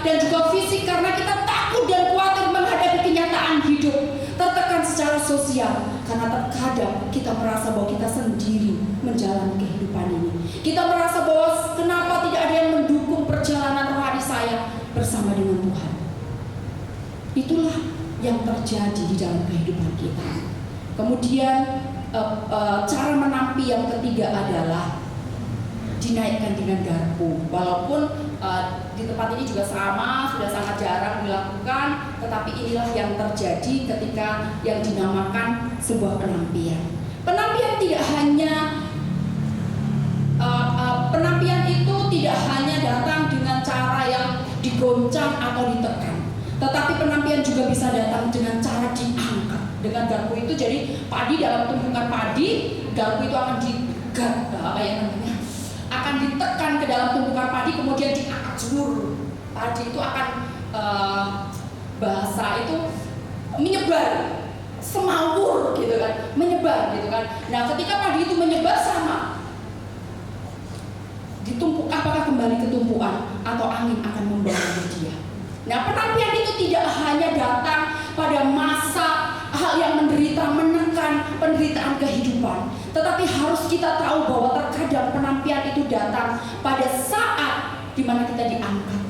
dan juga fisik karena kita takut dan khawatir menghadapi kenyataan hidup. Tertekan secara sosial karena terkadang kita merasa bahwa kita sendiri menjalani kehidupan ini. Kita merasa bahwa kenapa tidak ada yang mendukung perjalanan rohani saya bersama dengan Tuhan. Itulah yang terjadi di dalam kehidupan kita. Kemudian cara menampi yang ketiga adalah dinaikkan dengan garpu. Walaupun di tempat ini juga sama, sudah sangat jarang dilakukan, tetapi inilah yang terjadi ketika yang dinamakan sebuah penampian. Penampian tidak hanya penampian itu tidak hanya datang dengan cara yang digoncang atau ditekan, tetapi penampian juga bisa datang dengan cara diangkat dengan garpu itu. Jadi padi dalam tumpukan padi, garpu itu akan akan ditekan ke dalam tumpukan padi, kemudian diangkat seluruh padi itu akan bahasa itu menyebar, semawur gitu kan, menyebar gitu kan. Nah ketika padi itu menyebar sama ditumpuk, apakah kembali ke tumpuan atau angin akan membawa dia. Nah penampian itu tidak hanya datang pada masa hal yang menderita, menekan penderitaan kehidupan, tetapi harus kita tahu bahwa terkadang penampian itu datang pada saat di mana kita diangkat,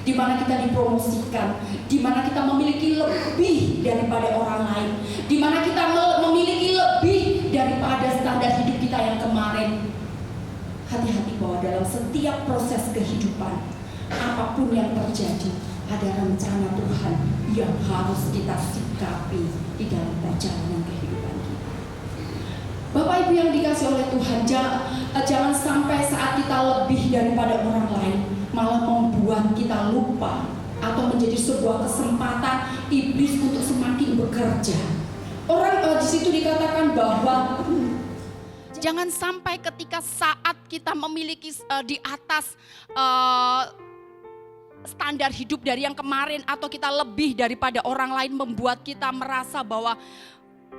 di mana kita dipromosikan, di mana kita memiliki lebih daripada orang lain, di mana kita memiliki lebih daripada standar hidup kita yang kemarin. Hati-hati bahwa dalam setiap proses kehidupan, apapun yang terjadi, ada rencana Tuhan yang harus kita sikapi di dalam perjalanan kehidupan kita. Bapak Ibu yang dikasih oleh Tuhan, jangan sampai saat kita lebih daripada orang lain malah membuat kita lupa atau menjadi sebuah kesempatan iblis untuk semakin bekerja. Orang di situ dikatakan bahwa jangan sampai ketika saat kita memiliki di atas standar hidup dari yang kemarin atau kita lebih daripada orang lain membuat kita merasa bahwa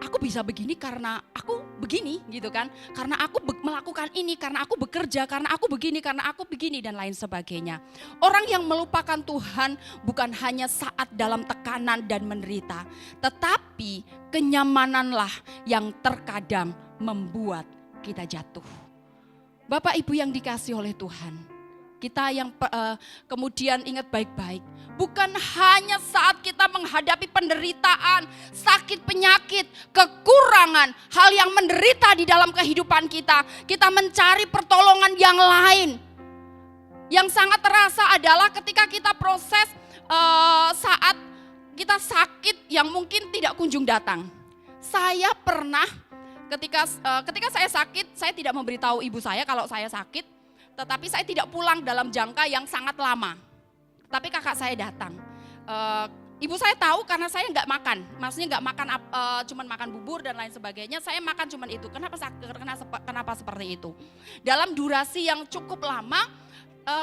aku bisa begini karena aku begini gitu kan. Karena aku melakukan ini, karena aku bekerja, karena aku begini, karena aku begini dan lain sebagainya. Orang yang melupakan Tuhan bukan hanya saat dalam tekanan dan menderita, tetapi kenyamananlah yang terkadang membuat kita jatuh. Bapak Ibu yang dikasih oleh Tuhan, kita yang kemudian ingat baik-baik, bukan hanya saat kita menghadapi penderitaan, sakit penyakit, kekurangan, hal yang menderita di dalam kehidupan kita, kita mencari pertolongan yang lain. Yang sangat terasa adalah ketika kita proses saat kita sakit yang mungkin tidak kunjung datang. Saya pernah ketika saya sakit, saya tidak memberitahu ibu saya kalau saya sakit, tetapi saya tidak pulang dalam jangka yang sangat lama. Tapi kakak saya datang. Ibu saya tahu karena saya nggak makan, maksudnya nggak makan, cuman makan bubur dan lain sebagainya. Saya makan cuman itu. Kenapa seperti itu? Dalam durasi yang cukup lama,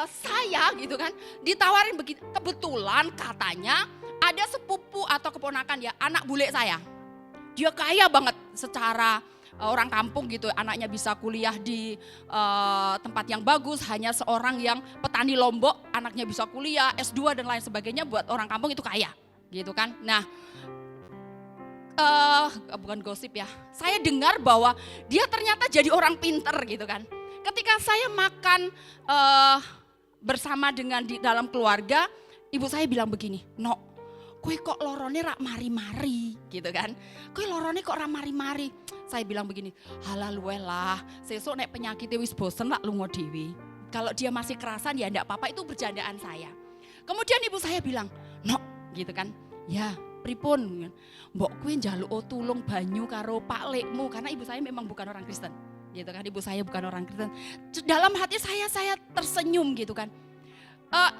saya gitu kan ditawarin begitu. Kebetulan katanya ada sepupu atau keponakan ya, anak bule saya. Dia kaya banget secara orang kampung gitu, anaknya bisa kuliah di tempat yang bagus, hanya seorang yang petani Lombok, anaknya bisa kuliah, S2 dan lain sebagainya, buat orang kampung itu kaya gitu kan. Nah, bukan gosip ya, saya dengar bahwa dia ternyata jadi orang pinter gitu kan. Ketika saya makan bersama dengan di dalam keluarga, ibu saya bilang begini, "No, kowe kok lorone rak mari-mari," gitu kan. "Kowe lorone kok rak mari-mari." Saya bilang begini, "Halah luwe lah, sesuk nek penyakitnya wis bosen lak lunga dhewe. Kalau dia masih kerasan ya enggak apa-apa," itu bercandaan saya. Kemudian ibu saya bilang, "Nok," gitu kan. "Ya, pripun? Mbok kowe njaluk tulung banyu karo Pak Lekmu," karena ibu saya memang bukan orang Kristen. Gitu kan, ibu saya bukan orang Kristen. Dalam hati saya tersenyum gitu kan.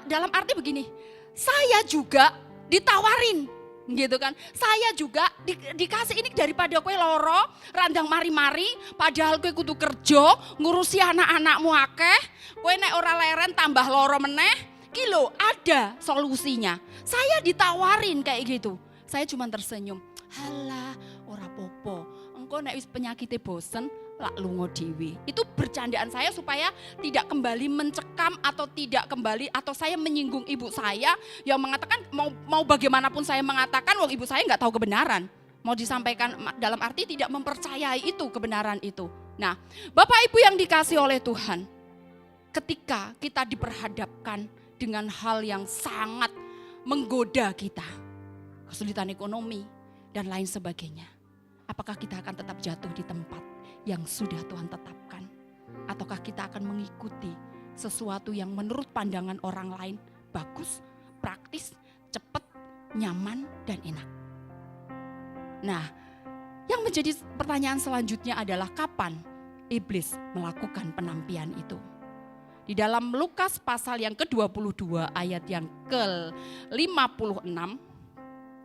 Dalam arti begini, saya juga ditawarin gitu kan. Saya juga dikasih ini daripada kowe loro, randang mari-mari, padahal kowe kudu kerja, ngurusi anak-anakmu akeh, kowe nek ora leren tambah loro meneh, ki lho ada solusinya. Saya ditawarin kayak gitu. Saya cuma tersenyum. "Halah, ora popo. Engko nek wis penyakite bosen, lak lungo dewe. Itu bercandaan saya supaya tidak kembali mencekam atau tidak kembali atau saya menyinggung ibu saya yang mengatakan mau bagaimanapun saya mengatakan wong ibu saya nggak tahu kebenaran. Mau disampaikan dalam arti tidak mempercayai itu kebenaran itu. Nah, Bapak Ibu yang dikasih oleh Tuhan, ketika kita diperhadapkan dengan hal yang sangat menggoda kita, kesulitan ekonomi dan lain sebagainya, apakah kita akan tetap jatuh di tempat yang sudah Tuhan tetapkan? Ataukah kita akan mengikuti sesuatu yang menurut pandangan orang lain bagus, praktis, cepat, nyaman, dan enak? Nah, yang menjadi pertanyaan selanjutnya adalah kapan iblis melakukan penampian itu? Di dalam Lukas pasal yang ke-22 ayat yang ke-56,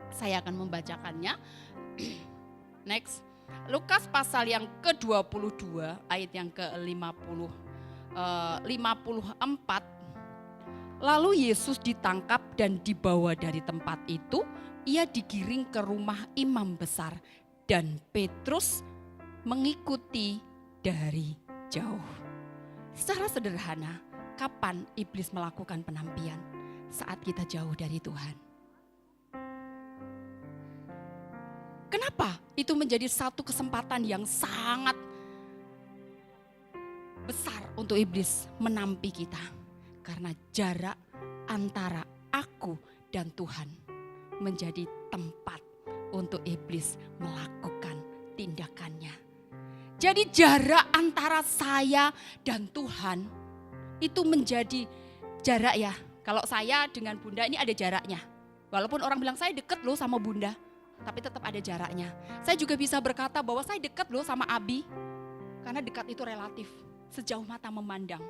saya akan membacakannya. Next. Lukas pasal yang ke-22 ayat yang ke-54. Lalu Yesus ditangkap dan dibawa dari tempat itu. Ia digiring ke rumah imam besar dan Petrus mengikuti dari jauh. Secara sederhana, kapan iblis melakukan penampian? Saat kita jauh dari Tuhan. Kenapa? Itu menjadi satu kesempatan yang sangat besar untuk iblis menampi kita. Karena jarak antara aku dan Tuhan menjadi tempat untuk iblis melakukan tindakannya. Jadi jarak antara saya dan Tuhan itu menjadi jarak ya. Kalau saya dengan Bunda ini ada jaraknya. Walaupun orang bilang saya deket loh sama Bunda, tapi tetap ada jaraknya. Saya juga bisa berkata bahwa saya dekat loh sama Abi, karena dekat itu relatif, sejauh mata memandang.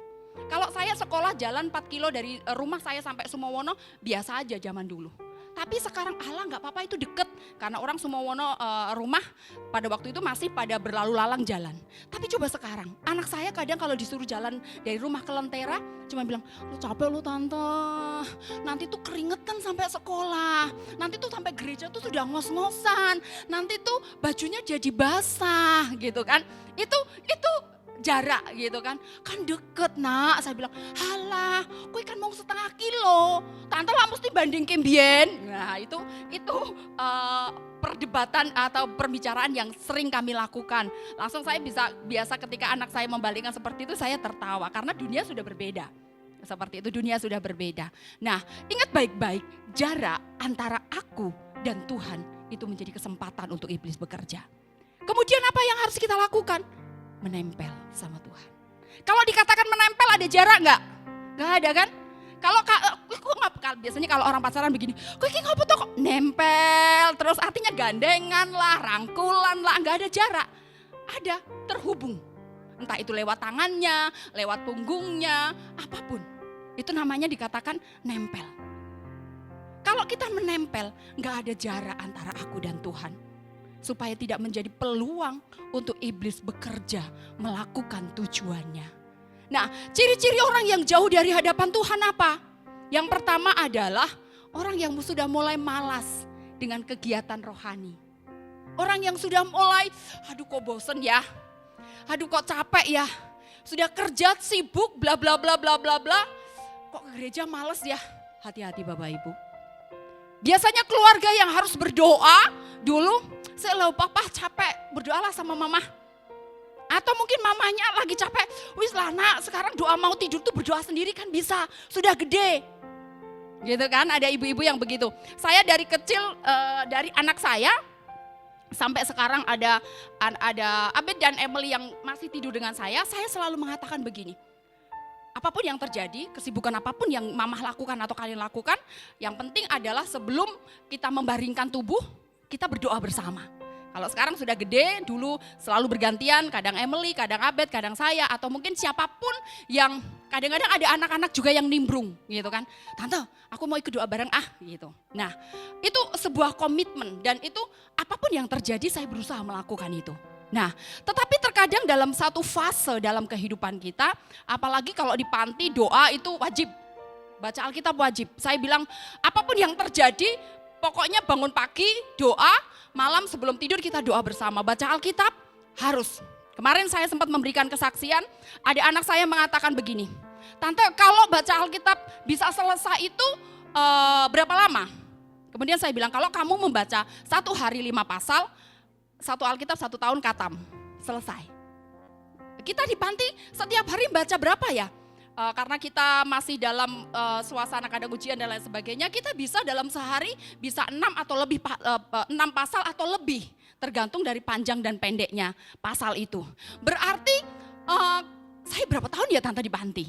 Kalau saya sekolah jalan 4 kilo dari rumah saya sampai Sumowono, biasa aja zaman dulu. Tapi sekarang nggak apa-apa itu deket, karena orang Sumowono rumah pada waktu itu masih pada berlalu lalang jalan. Tapi coba sekarang, anak saya kadang kalau disuruh jalan dari rumah ke Lentera, cuma bilang, lu capek lu tante, nanti tuh keringetan sampai sekolah, nanti tuh sampai gereja tuh sudah ngos-ngosan, nanti tuh bajunya jadi basah gitu kan. Itu jarak gitu kan deket nak. Saya bilang, halah kue kan mau 1/2 kilo, tante lah mesti banding kembien. Nah itu perdebatan atau perbicaraan yang sering kami lakukan. Langsung saya biasa ketika anak saya membalikkan seperti itu, saya tertawa karena dunia sudah berbeda. Seperti itu, dunia sudah berbeda. Nah, ingat baik-baik, jarak antara aku dan Tuhan itu menjadi kesempatan untuk iblis bekerja. Kemudian apa yang harus kita lakukan? Menempel sama Tuhan. Kalau dikatakan menempel ada jarak nggak? Nggak ada kan? Kalau biasanya kalau orang pacaran begini, kok ngapa tuh kok nempel, terus artinya gandengan lah, rangkulan lah, nggak ada jarak. Ada, terhubung. Entah itu lewat tangannya, lewat punggungnya, apapun. Itu namanya dikatakan nempel. Kalau kita menempel, nggak ada jarak antara aku dan Tuhan. Supaya tidak menjadi peluang untuk iblis bekerja melakukan tujuannya. Nah, ciri-ciri orang yang jauh dari hadapan Tuhan apa? Yang pertama adalah orang yang sudah mulai malas dengan kegiatan rohani. Orang yang sudah mulai, aduh kok bosen ya, aduh kok capek ya, sudah kerja sibuk bla bla bla bla bla bla, kok ke gereja males ya. Hati-hati Bapak Ibu. Biasanya keluarga yang harus berdoa dulu, saya papa capek, berdoalah sama mama. Atau mungkin mamanya lagi capek, wis lah nak sekarang doa mau tidur tuh berdoa sendiri kan bisa, sudah gede. Gitu kan, ada ibu-ibu yang begitu. Saya dari kecil, dari anak saya sampai sekarang ada Abed dan Emily yang masih tidur dengan saya selalu mengatakan begini. Apapun yang terjadi, kesibukan apapun yang mamah lakukan atau kalian lakukan, yang penting adalah sebelum kita membaringkan tubuh, kita berdoa bersama. Kalau sekarang sudah gede, dulu selalu bergantian, kadang Emily, kadang Abed, kadang saya, atau mungkin siapapun yang kadang-kadang ada anak-anak juga yang nimbrung gitu kan. Tante, aku mau ikut doa bareng gitu. Nah, itu sebuah komitmen dan itu apapun yang terjadi saya berusaha melakukan itu. Nah, tetapi terkadang dalam satu fase dalam kehidupan kita, apalagi kalau di panti doa itu wajib. Baca Alkitab wajib. Saya bilang apapun yang terjadi, pokoknya bangun pagi doa, malam sebelum tidur kita doa bersama. Baca Alkitab harus. Kemarin saya sempat memberikan kesaksian, ada anak saya mengatakan begini, Tante kalau baca Alkitab bisa selesai itu berapa lama? Kemudian saya bilang kalau kamu membaca 1 hari 5 pasal, 1 Alkitab 1 tahun katam, selesai. Kita di panti setiap hari baca berapa ya? Karena kita masih dalam suasana kadang ujian dan lain sebagainya, kita bisa dalam sehari bisa 6 atau lebih 6 pasal atau lebih. Tergantung dari panjang dan pendeknya pasal itu. Berarti saya berapa tahun ya Tante di panti?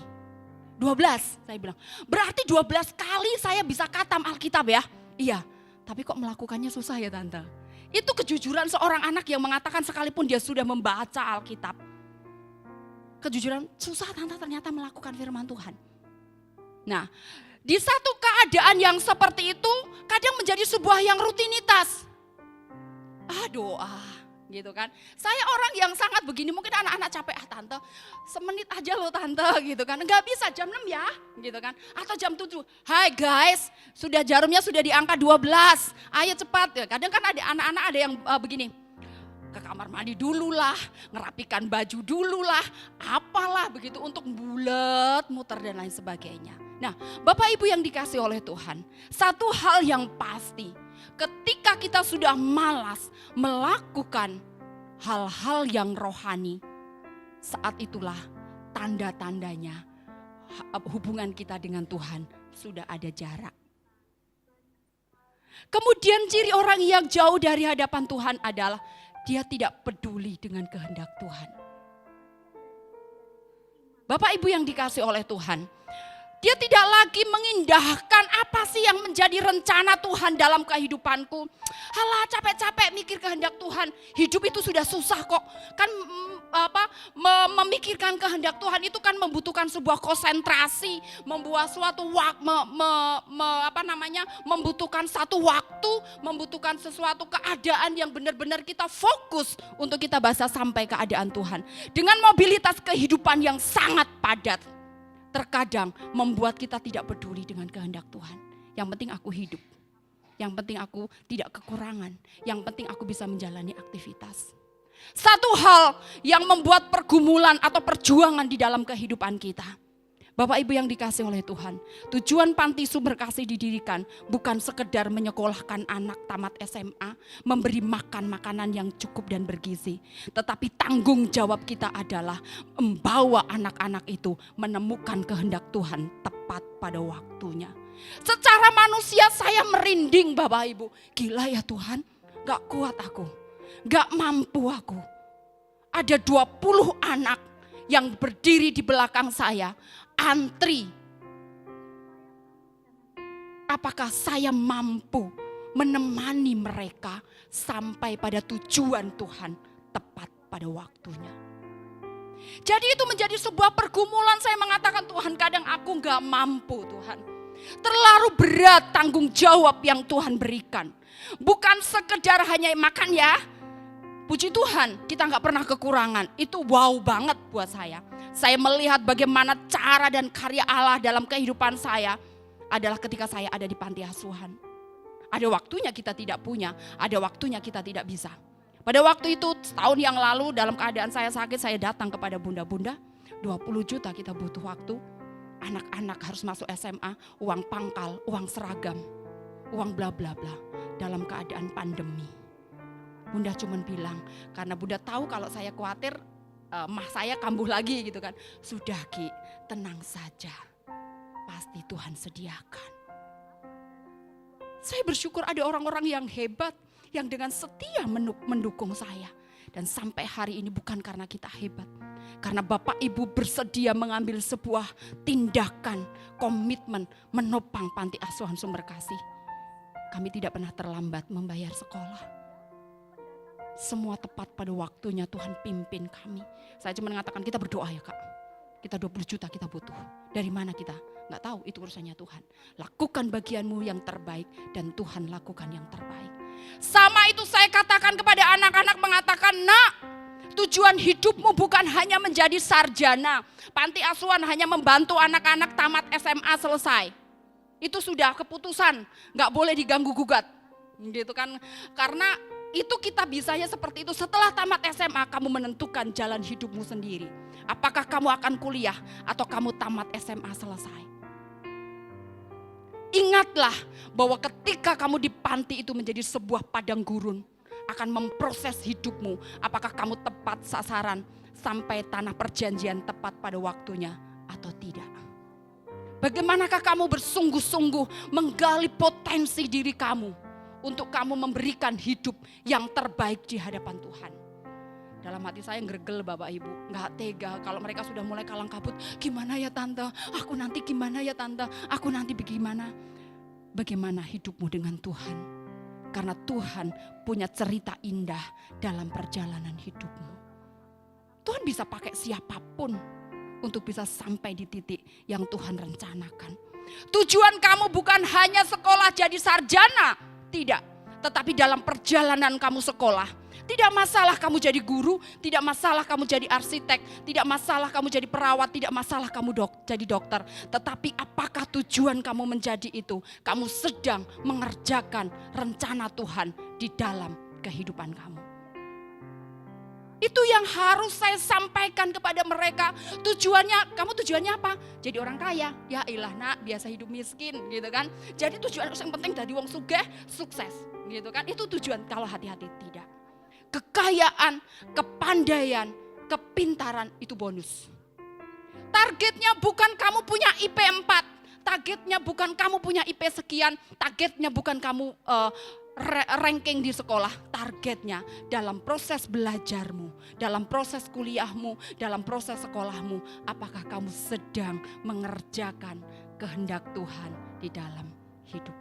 12 saya bilang. Berarti 12 kali saya bisa katam Alkitab ya? Iya, tapi kok melakukannya susah ya Tante? Itu kejujuran seorang anak yang mengatakan sekalipun dia sudah membaca Alkitab. Kejujuran susah Tante ternyata melakukan firman Tuhan. Nah, di satu keadaan yang seperti itu kadang menjadi sebuah yang rutinitas. Doa gitu kan. Saya orang yang sangat begini, mungkin anak-anak capek, Tante semenit aja loh Tante gitu kan. Enggak bisa jam 6 ya gitu kan. Atau jam 7. Hai guys, sudah jarumnya sudah di angka 12. Ayo cepat. Kadang kan ada anak-anak ada yang begini. Ke kamar mandi dulu lah, ngerapikan baju dulu lah, apalah begitu untuk bulat, muter dan lain sebagainya. Nah, Bapak Ibu yang dikasih oleh Tuhan, satu hal yang pasti, ketika kita sudah malas melakukan hal-hal yang rohani, saat itulah tanda-tandanya hubungan kita dengan Tuhan sudah ada jarak. Kemudian ciri orang yang jauh dari hadapan Tuhan adalah dia tidak peduli dengan kehendak Tuhan. Bapak Ibu yang dikasih oleh Tuhan, dia tidak lagi mengindahkan apa sih yang menjadi rencana Tuhan dalam kehidupanku. Halah capek-capek mikir kehendak Tuhan, hidup itu sudah susah kok. Kan memikirkan kehendak Tuhan itu kan membutuhkan sebuah konsentrasi, membuat suatu membutuhkan satu waktu, membutuhkan sesuatu keadaan yang benar-benar kita fokus untuk kita bahasa sampai keadaan Tuhan. Dengan mobilitas kehidupan yang sangat padat, terkadang membuat kita tidak peduli dengan kehendak Tuhan. Yang penting aku hidup, yang penting aku tidak kekurangan, yang penting aku bisa menjalani aktivitas. Satu hal yang membuat pergumulan atau perjuangan di dalam kehidupan kita. Bapak Ibu yang dikasih oleh Tuhan, tujuan Panti Sumber Kasih didirikan bukan sekedar menyekolahkan anak tamat SMA, memberi makan makanan yang cukup dan bergizi. Tetapi tanggung jawab kita adalah membawa anak-anak itu menemukan kehendak Tuhan tepat pada waktunya. Secara manusia saya merinding Bapak Ibu, gila ya Tuhan, gak kuat aku, gak mampu aku. Ada 20 anak yang berdiri di belakang saya, antri. Apakah saya mampu menemani mereka sampai pada tujuan Tuhan tepat pada waktunya? Jadi itu menjadi sebuah pergumulan. Saya mengatakan Tuhan, kadang aku gak mampu Tuhan. Terlalu berat tanggung jawab yang Tuhan berikan. Bukan sekedar hanya makan ya. Puji Tuhan kita gak pernah kekurangan. Itu wow banget buat saya. Saya melihat bagaimana cara dan karya Allah dalam kehidupan saya adalah ketika saya ada di panti asuhan. Ada waktunya kita tidak punya, ada waktunya kita tidak bisa. Pada waktu itu setahun yang lalu dalam keadaan saya sakit, saya datang kepada bunda-bunda, 20 juta kita butuh waktu. Anak-anak harus masuk SMA, uang pangkal, uang seragam, uang bla bla bla dalam keadaan pandemi. Bunda cuma bilang, karena Bunda tahu kalau saya khawatir mah saya kambuh lagi gitu kan. Sudah Ki, tenang saja, pasti Tuhan sediakan. Saya bersyukur ada orang-orang yang hebat, yang dengan setia mendukung saya. Dan sampai hari ini bukan karena kita hebat, karena Bapak Ibu bersedia mengambil sebuah tindakan, komitmen menopang Panti Asuhan Sumber Kasih. Kami tidak pernah terlambat membayar sekolah. Semua tepat pada waktunya Tuhan pimpin kami. Saya cuma mengatakan kita berdoa ya Kak. Kita 20 juta kita butuh. Dari mana kita? Nggak tahu, itu urusannya Tuhan. Lakukan bagianmu yang terbaik dan Tuhan lakukan yang terbaik. Sama itu saya katakan kepada anak-anak, mengatakan, nak, tujuan hidupmu bukan hanya menjadi sarjana. Panti asuhan hanya membantu anak-anak tamat SMA selesai. Itu sudah keputusan, nggak boleh diganggu gugat. Gitu kan, karena Itu kita bisanya seperti itu. Setelah tamat SMA kamu menentukan jalan hidupmu sendiri. Apakah kamu akan kuliah atau kamu tamat SMA selesai. Ingatlah bahwa ketika kamu di panti itu menjadi sebuah padang gurun, akan memproses hidupmu. Apakah kamu tepat sasaran sampai tanah perjanjian tepat pada waktunya atau tidak. Bagaimanakah kamu bersungguh-sungguh menggali potensi diri kamu untuk kamu memberikan hidup yang terbaik di hadapan Tuhan. Dalam hati saya ngergel Bapak Ibu, gak tega kalau mereka sudah mulai kalang kabut. Gimana ya tante, aku nanti gimana ya tante, aku nanti bagaimana. Bagaimana hidupmu dengan Tuhan? Karena Tuhan punya cerita indah dalam perjalanan hidupmu. Tuhan bisa pakai siapapun untuk bisa sampai di titik yang Tuhan rencanakan. Tujuan kamu bukan hanya sekolah jadi sarjana, tidak. Tetapi dalam perjalanan kamu sekolah, tidak masalah kamu jadi guru, tidak masalah kamu jadi arsitek, tidak masalah kamu jadi perawat, tidak masalah kamu jadi dokter. Tetapi apakah tujuan kamu menjadi itu? Kamu sedang mengerjakan rencana Tuhan di dalam kehidupan kamu. Itu yang harus saya sampaikan kepada mereka. Kamu tujuannya apa? Jadi orang kaya. Ya ilah nak, biasa hidup miskin gitu kan. Jadi tujuan yang penting dari wong sugih, sukses gitu kan. Itu tujuan, kalau hati-hati tidak. Kekayaan, kepandaian, kepintaran itu bonus. Targetnya bukan kamu punya IP 4. Targetnya bukan kamu punya IP sekian. Targetnya bukan kamu ranking di sekolah. Targetnya dalam proses belajarmu, dalam proses kuliahmu, dalam proses sekolahmu, apakah kamu sedang mengerjakan kehendak Tuhan di dalam hidup.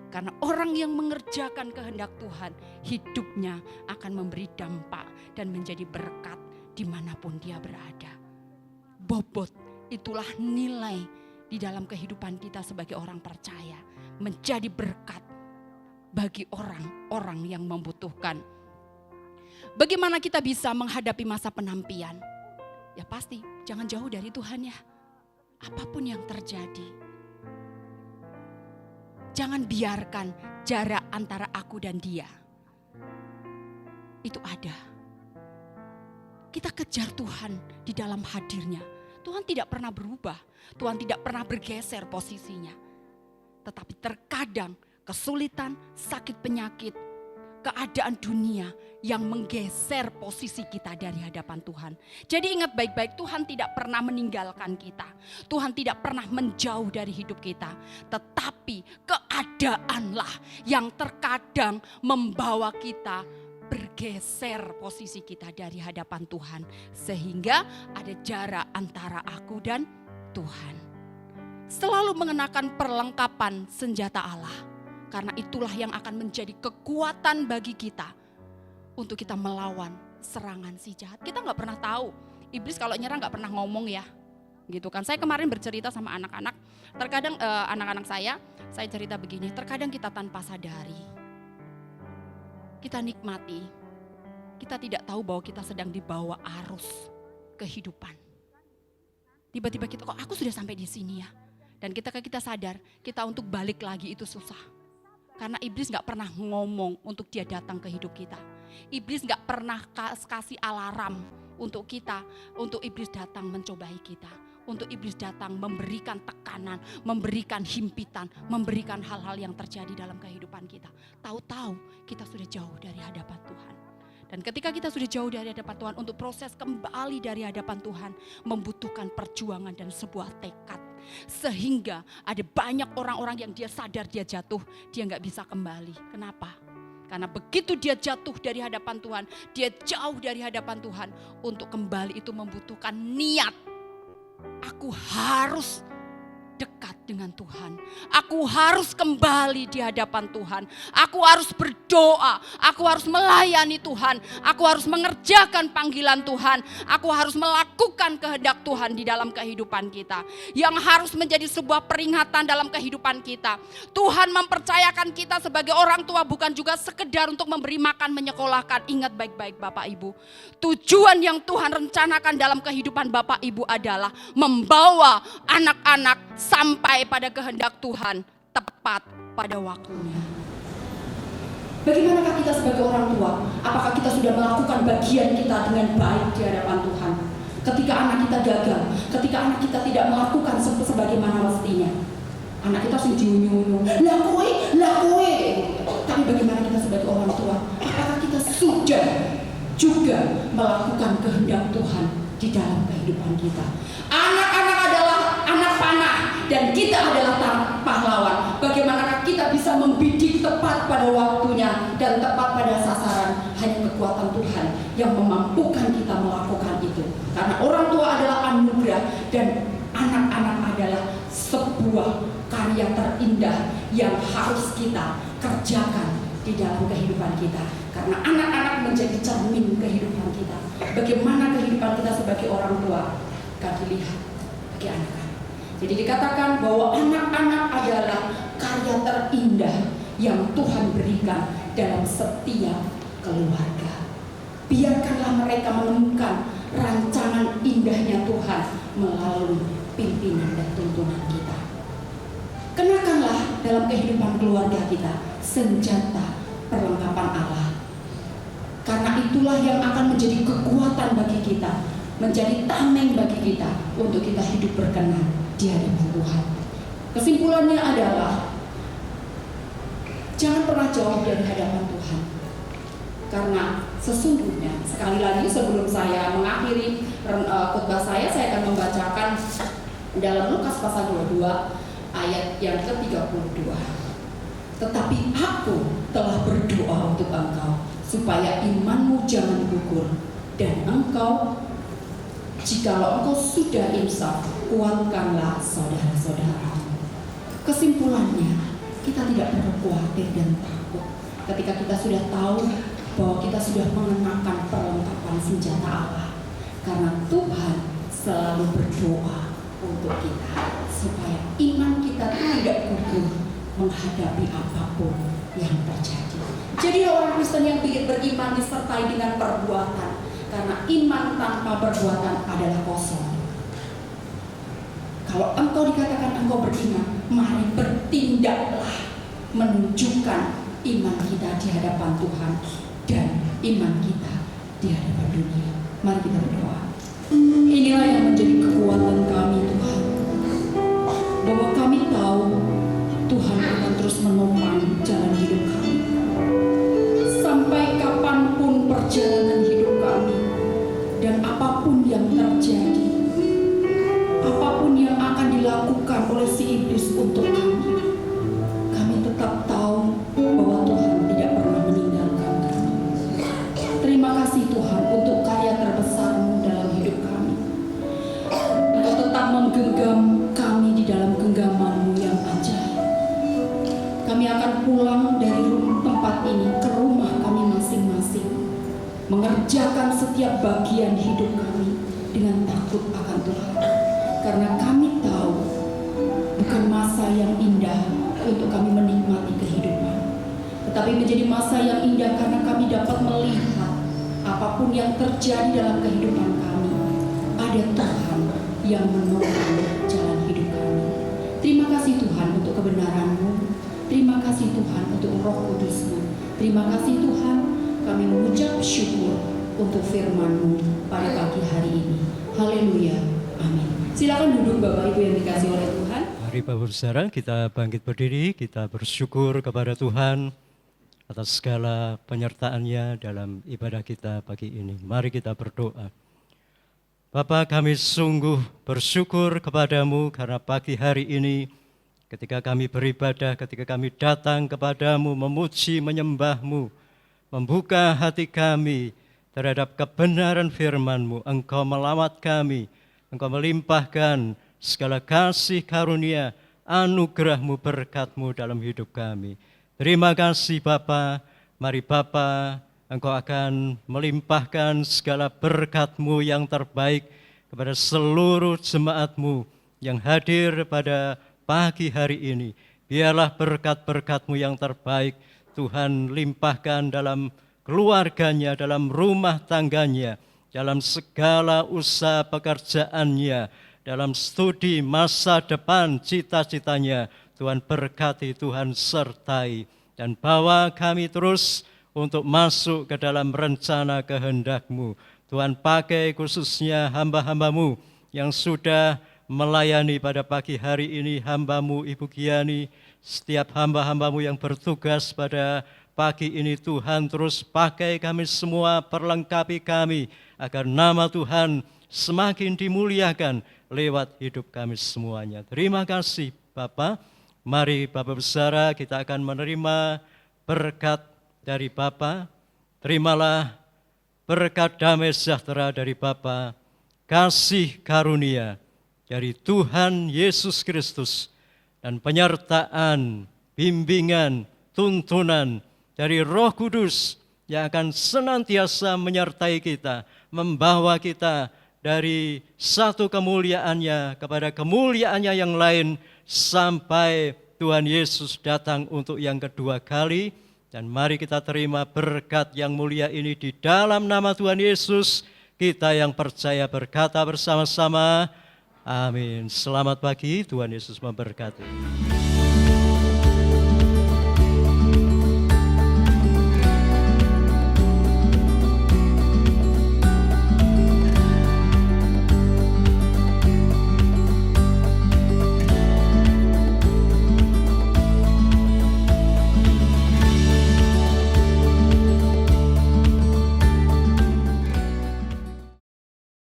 Karena orang yang mengerjakan kehendak Tuhan, hidupnya akan memberi dampak dan menjadi berkat dimanapun dia berada. Bobot, itulah nilai di dalam kehidupan kita sebagai orang percaya. Menjadi berkat bagi orang-orang yang membutuhkan. Bagaimana kita bisa menghadapi masa penampian? Ya pasti, jangan jauh dari Tuhan ya. Apapun yang terjadi. Jangan biarkan jarak antara aku dan dia. Itu ada. Kita kejar Tuhan di dalam hadirnya. Tuhan tidak pernah berubah. Tuhan tidak pernah bergeser posisinya. Tetapi terkadang kesulitan, sakit penyakit, keadaan dunia yang menggeser posisi kita dari hadapan Tuhan. Jadi ingat baik-baik, Tuhan tidak pernah meninggalkan kita. Tuhan tidak pernah menjauh dari hidup kita. Tetapi keadaanlah yang terkadang membawa kita bergeser posisi kita dari hadapan Tuhan. Sehingga ada jarak antara aku dan Tuhan. Selalu mengenakan perlengkapan senjata Allah. Karena itulah yang akan menjadi kekuatan bagi kita untuk kita melawan serangan si jahat. Kita gak pernah tahu, iblis kalau nyerang gak pernah ngomong ya. Gitu kan. Saya kemarin bercerita sama anak-anak, terkadang anak-anak saya cerita begini, terkadang kita tanpa sadari, kita nikmati, kita tidak tahu bahwa kita sedang dibawa arus kehidupan. Tiba-tiba kita, kok aku sudah sampai di sini ya. Dan kita sadar, kita untuk balik lagi itu susah. Karena iblis gak pernah ngomong untuk dia datang ke hidup kita. Iblis gak pernah kasih alarm untuk kita, untuk iblis datang mencobai kita. Untuk iblis datang memberikan tekanan, memberikan himpitan, memberikan hal-hal yang terjadi dalam kehidupan kita. Tahu-tahu kita sudah jauh dari hadapan Tuhan. Dan ketika kita sudah jauh dari hadapan Tuhan, untuk proses kembali dari hadapan Tuhan membutuhkan perjuangan dan sebuah tekad. Sehingga ada banyak orang-orang yang dia sadar dia jatuh, dia gak bisa kembali. Kenapa? Karena begitu dia jatuh dari hadapan Tuhan, dia jauh dari hadapan Tuhan, untuk kembali itu membutuhkan niat. Aku harus dekat dengan Tuhan. Aku harus kembali di hadapan Tuhan. Aku harus berdoa. Aku harus melayani Tuhan. Aku harus mengerjakan panggilan Tuhan. Aku harus melakukan kehendak Tuhan di dalam kehidupan kita. Yang harus menjadi sebuah peringatan dalam kehidupan kita. Tuhan mempercayakan kita sebagai orang tua bukan juga sekedar untuk memberi makan, menyekolahkan. Ingat baik-baik Bapak Ibu. Tujuan yang Tuhan rencanakan dalam kehidupan Bapak Ibu adalah membawa anak-anak sampai pada kehendak Tuhan tepat pada waktunya. Bagaimanakah kita sebagai orang tua? Apakah kita sudah melakukan bagian kita dengan baik di hadapan Tuhan? Ketika anak kita gagal, ketika anak kita tidak melakukan sebagaimana mestinya, anak kita sing nyunyu, lah kowe. Tapi bagaimana kita sebagai orang tua? Apakah kita sudah juga melakukan kehendak Tuhan di dalam kehidupan kita? Anak-anak adalah anak panah dan kita adalah pahlawan. Bagaimanakah kita bisa membidik tepat pada waktunya dan tepat pada sasaran? Hanya kekuatan Tuhan yang memampukan kita melakukan itu. Karena orang tua adalah anugerah dan anak-anak adalah sebuah karya terindah yang harus kita kerjakan di dalam kehidupan kita. Karena anak-anak menjadi cermin kehidupan kita. Bagaimana kehidupan kita sebagai orang tua akan dilihat bagi anak-anak. Jadi dikatakan bahwa anak-anak adalah karya terindah yang Tuhan berikan dalam setiap keluarga. Biarkanlah mereka menemukan rancangan indahnya Tuhan melalui pimpinan dan tuntunan kita. Kenakanlah dalam kehidupan keluarga kita senjata perlengkapan Allah. Karena itulah yang akan menjadi kekuatan bagi kita, menjadi tameng bagi kita untuk kita hidup berkenan di hadapan Tuhan. Kesimpulannya adalah jangan pernah jauh dari hadapan Tuhan. Karena sesungguhnya, sekali lagi sebelum saya mengakhiri khotbah saya akan membacakan dalam Lukas pasal 22 ayat yang ke-32. Tetapi aku telah berdoa untuk engkau supaya imanmu jangan gugur, dan engkau, jikalau engkau sudah insaf, kuatkanlah saudara-saudaramu. Kesimpulannya, kita tidak perlu khawatir dan takut ketika kita sudah tahu bahwa kita sudah mengenakan perlengkapan senjata Allah. Karena Tuhan selalu berdoa untuk kita supaya iman kita tidak gugur menghadapi apapun yang terjadi. Jadi orang Kristen yang beriman disertai dengan perbuatan, karena iman tanpa perbuatan adalah kosong. Kalau engkau dikatakan engkau beriman, mari bertindaklah menunjukkan iman kita di hadapan Tuhan dan iman kita di hadapan dunia. Mari kita berdoa. Inilah yang menjadi kekuatan kami Tuhan, bahwa kami tahu Tuhan akan terus menopang jalan hidup kami. Sampai kapanpun perjalanan hidup kami, dan apapun yang terjadi, apapun yang akan dilakukan oleh si iblis untuk kami tetap tahu bahwa Tuhan tidak pernah meninggalkan kami. Terima kasih Tuhan untuk karya terbesar-Mu dalam hidup kami. Engkau tetap menggenggam kami di dalam genggaman-Mu yang ajaib. Kami akan pulang dari tempat ini ke rumah kami masing-masing, mengerjakan setiap bagian hidup kami dengan takut akan Tuhan. Karena kami tahu bukan masa yang indah untuk kami menikmati kehidupan, tetapi menjadi masa yang indah karena kami dapat melihat apapun yang terjadi dalam kehidupan kami, ada Tuhan yang menolong jalan hidup kami. Terima kasih Tuhan untuk kebenaran-Mu. Terima kasih Tuhan untuk Roh Kudus-Mu. Terima kasih Tuhan, kami mengucap syukur untuk firman-Mu pada pagi hari ini. Haleluya. Amin. Silakan duduk Bapak Ibu yang dikasihi oleh Tuhan. Mari Bapak Saudara, kita bangkit berdiri, kita bersyukur kepada Tuhan atas segala penyertaan-Nya dalam ibadah kita pagi ini. Mari kita berdoa. Bapa, kami sungguh bersyukur kepadamu karena pagi hari ini ketika kami beribadah, ketika kami datang kepadamu, memuji, menyembahmu, membuka hati kami terhadap kebenaran firman-Mu, Engkau melawat kami, Engkau melimpahkan segala kasih karunia, anugerah-Mu, berkat-Mu dalam hidup kami. Terima kasih Bapa. Mari Bapa, Engkau akan melimpahkan segala berkat-Mu yang terbaik kepada seluruh jemaat-Mu yang hadir pada pagi hari ini. Biarlah berkat-berkat-Mu yang terbaik Tuhan limpahkan dalam keluarganya, dalam rumah tangganya, dalam segala usaha pekerjaannya, dalam studi masa depan cita-citanya. Tuhan berkati, Tuhan sertai. dan bawa kami terus untuk masuk ke dalam rencana kehendak-Mu. Tuhan, pakai khususnya hamba-hamba-Mu yang sudah melayani pada pagi hari ini, hamba-Mu Ibu Giani, setiap hamba-hamba-Mu yang bertugas pada pagi ini. Tuhan, terus pakai kami semua, perlengkapi kami, agar nama Tuhan semakin dimuliakan lewat hidup kami semuanya. Terima kasih Bapa. Mari Bapa Besara, kita akan menerima berkat dari Bapa. Terimalah berkat damai sejahtera dari Bapa, kasih karunia dari Tuhan Yesus Kristus, dan penyertaan, bimbingan, tuntunan dari Roh Kudus yang akan senantiasa menyertai kita, membawa kita dari satu kemuliaannya kepada kemuliaannya yang lain, sampai Tuhan Yesus datang untuk yang kedua kali. Dan mari kita terima berkat yang mulia ini di dalam nama Tuhan Yesus. Kita yang percaya berkata bersama-sama, amin. Selamat pagi, Tuhan Yesus memberkati.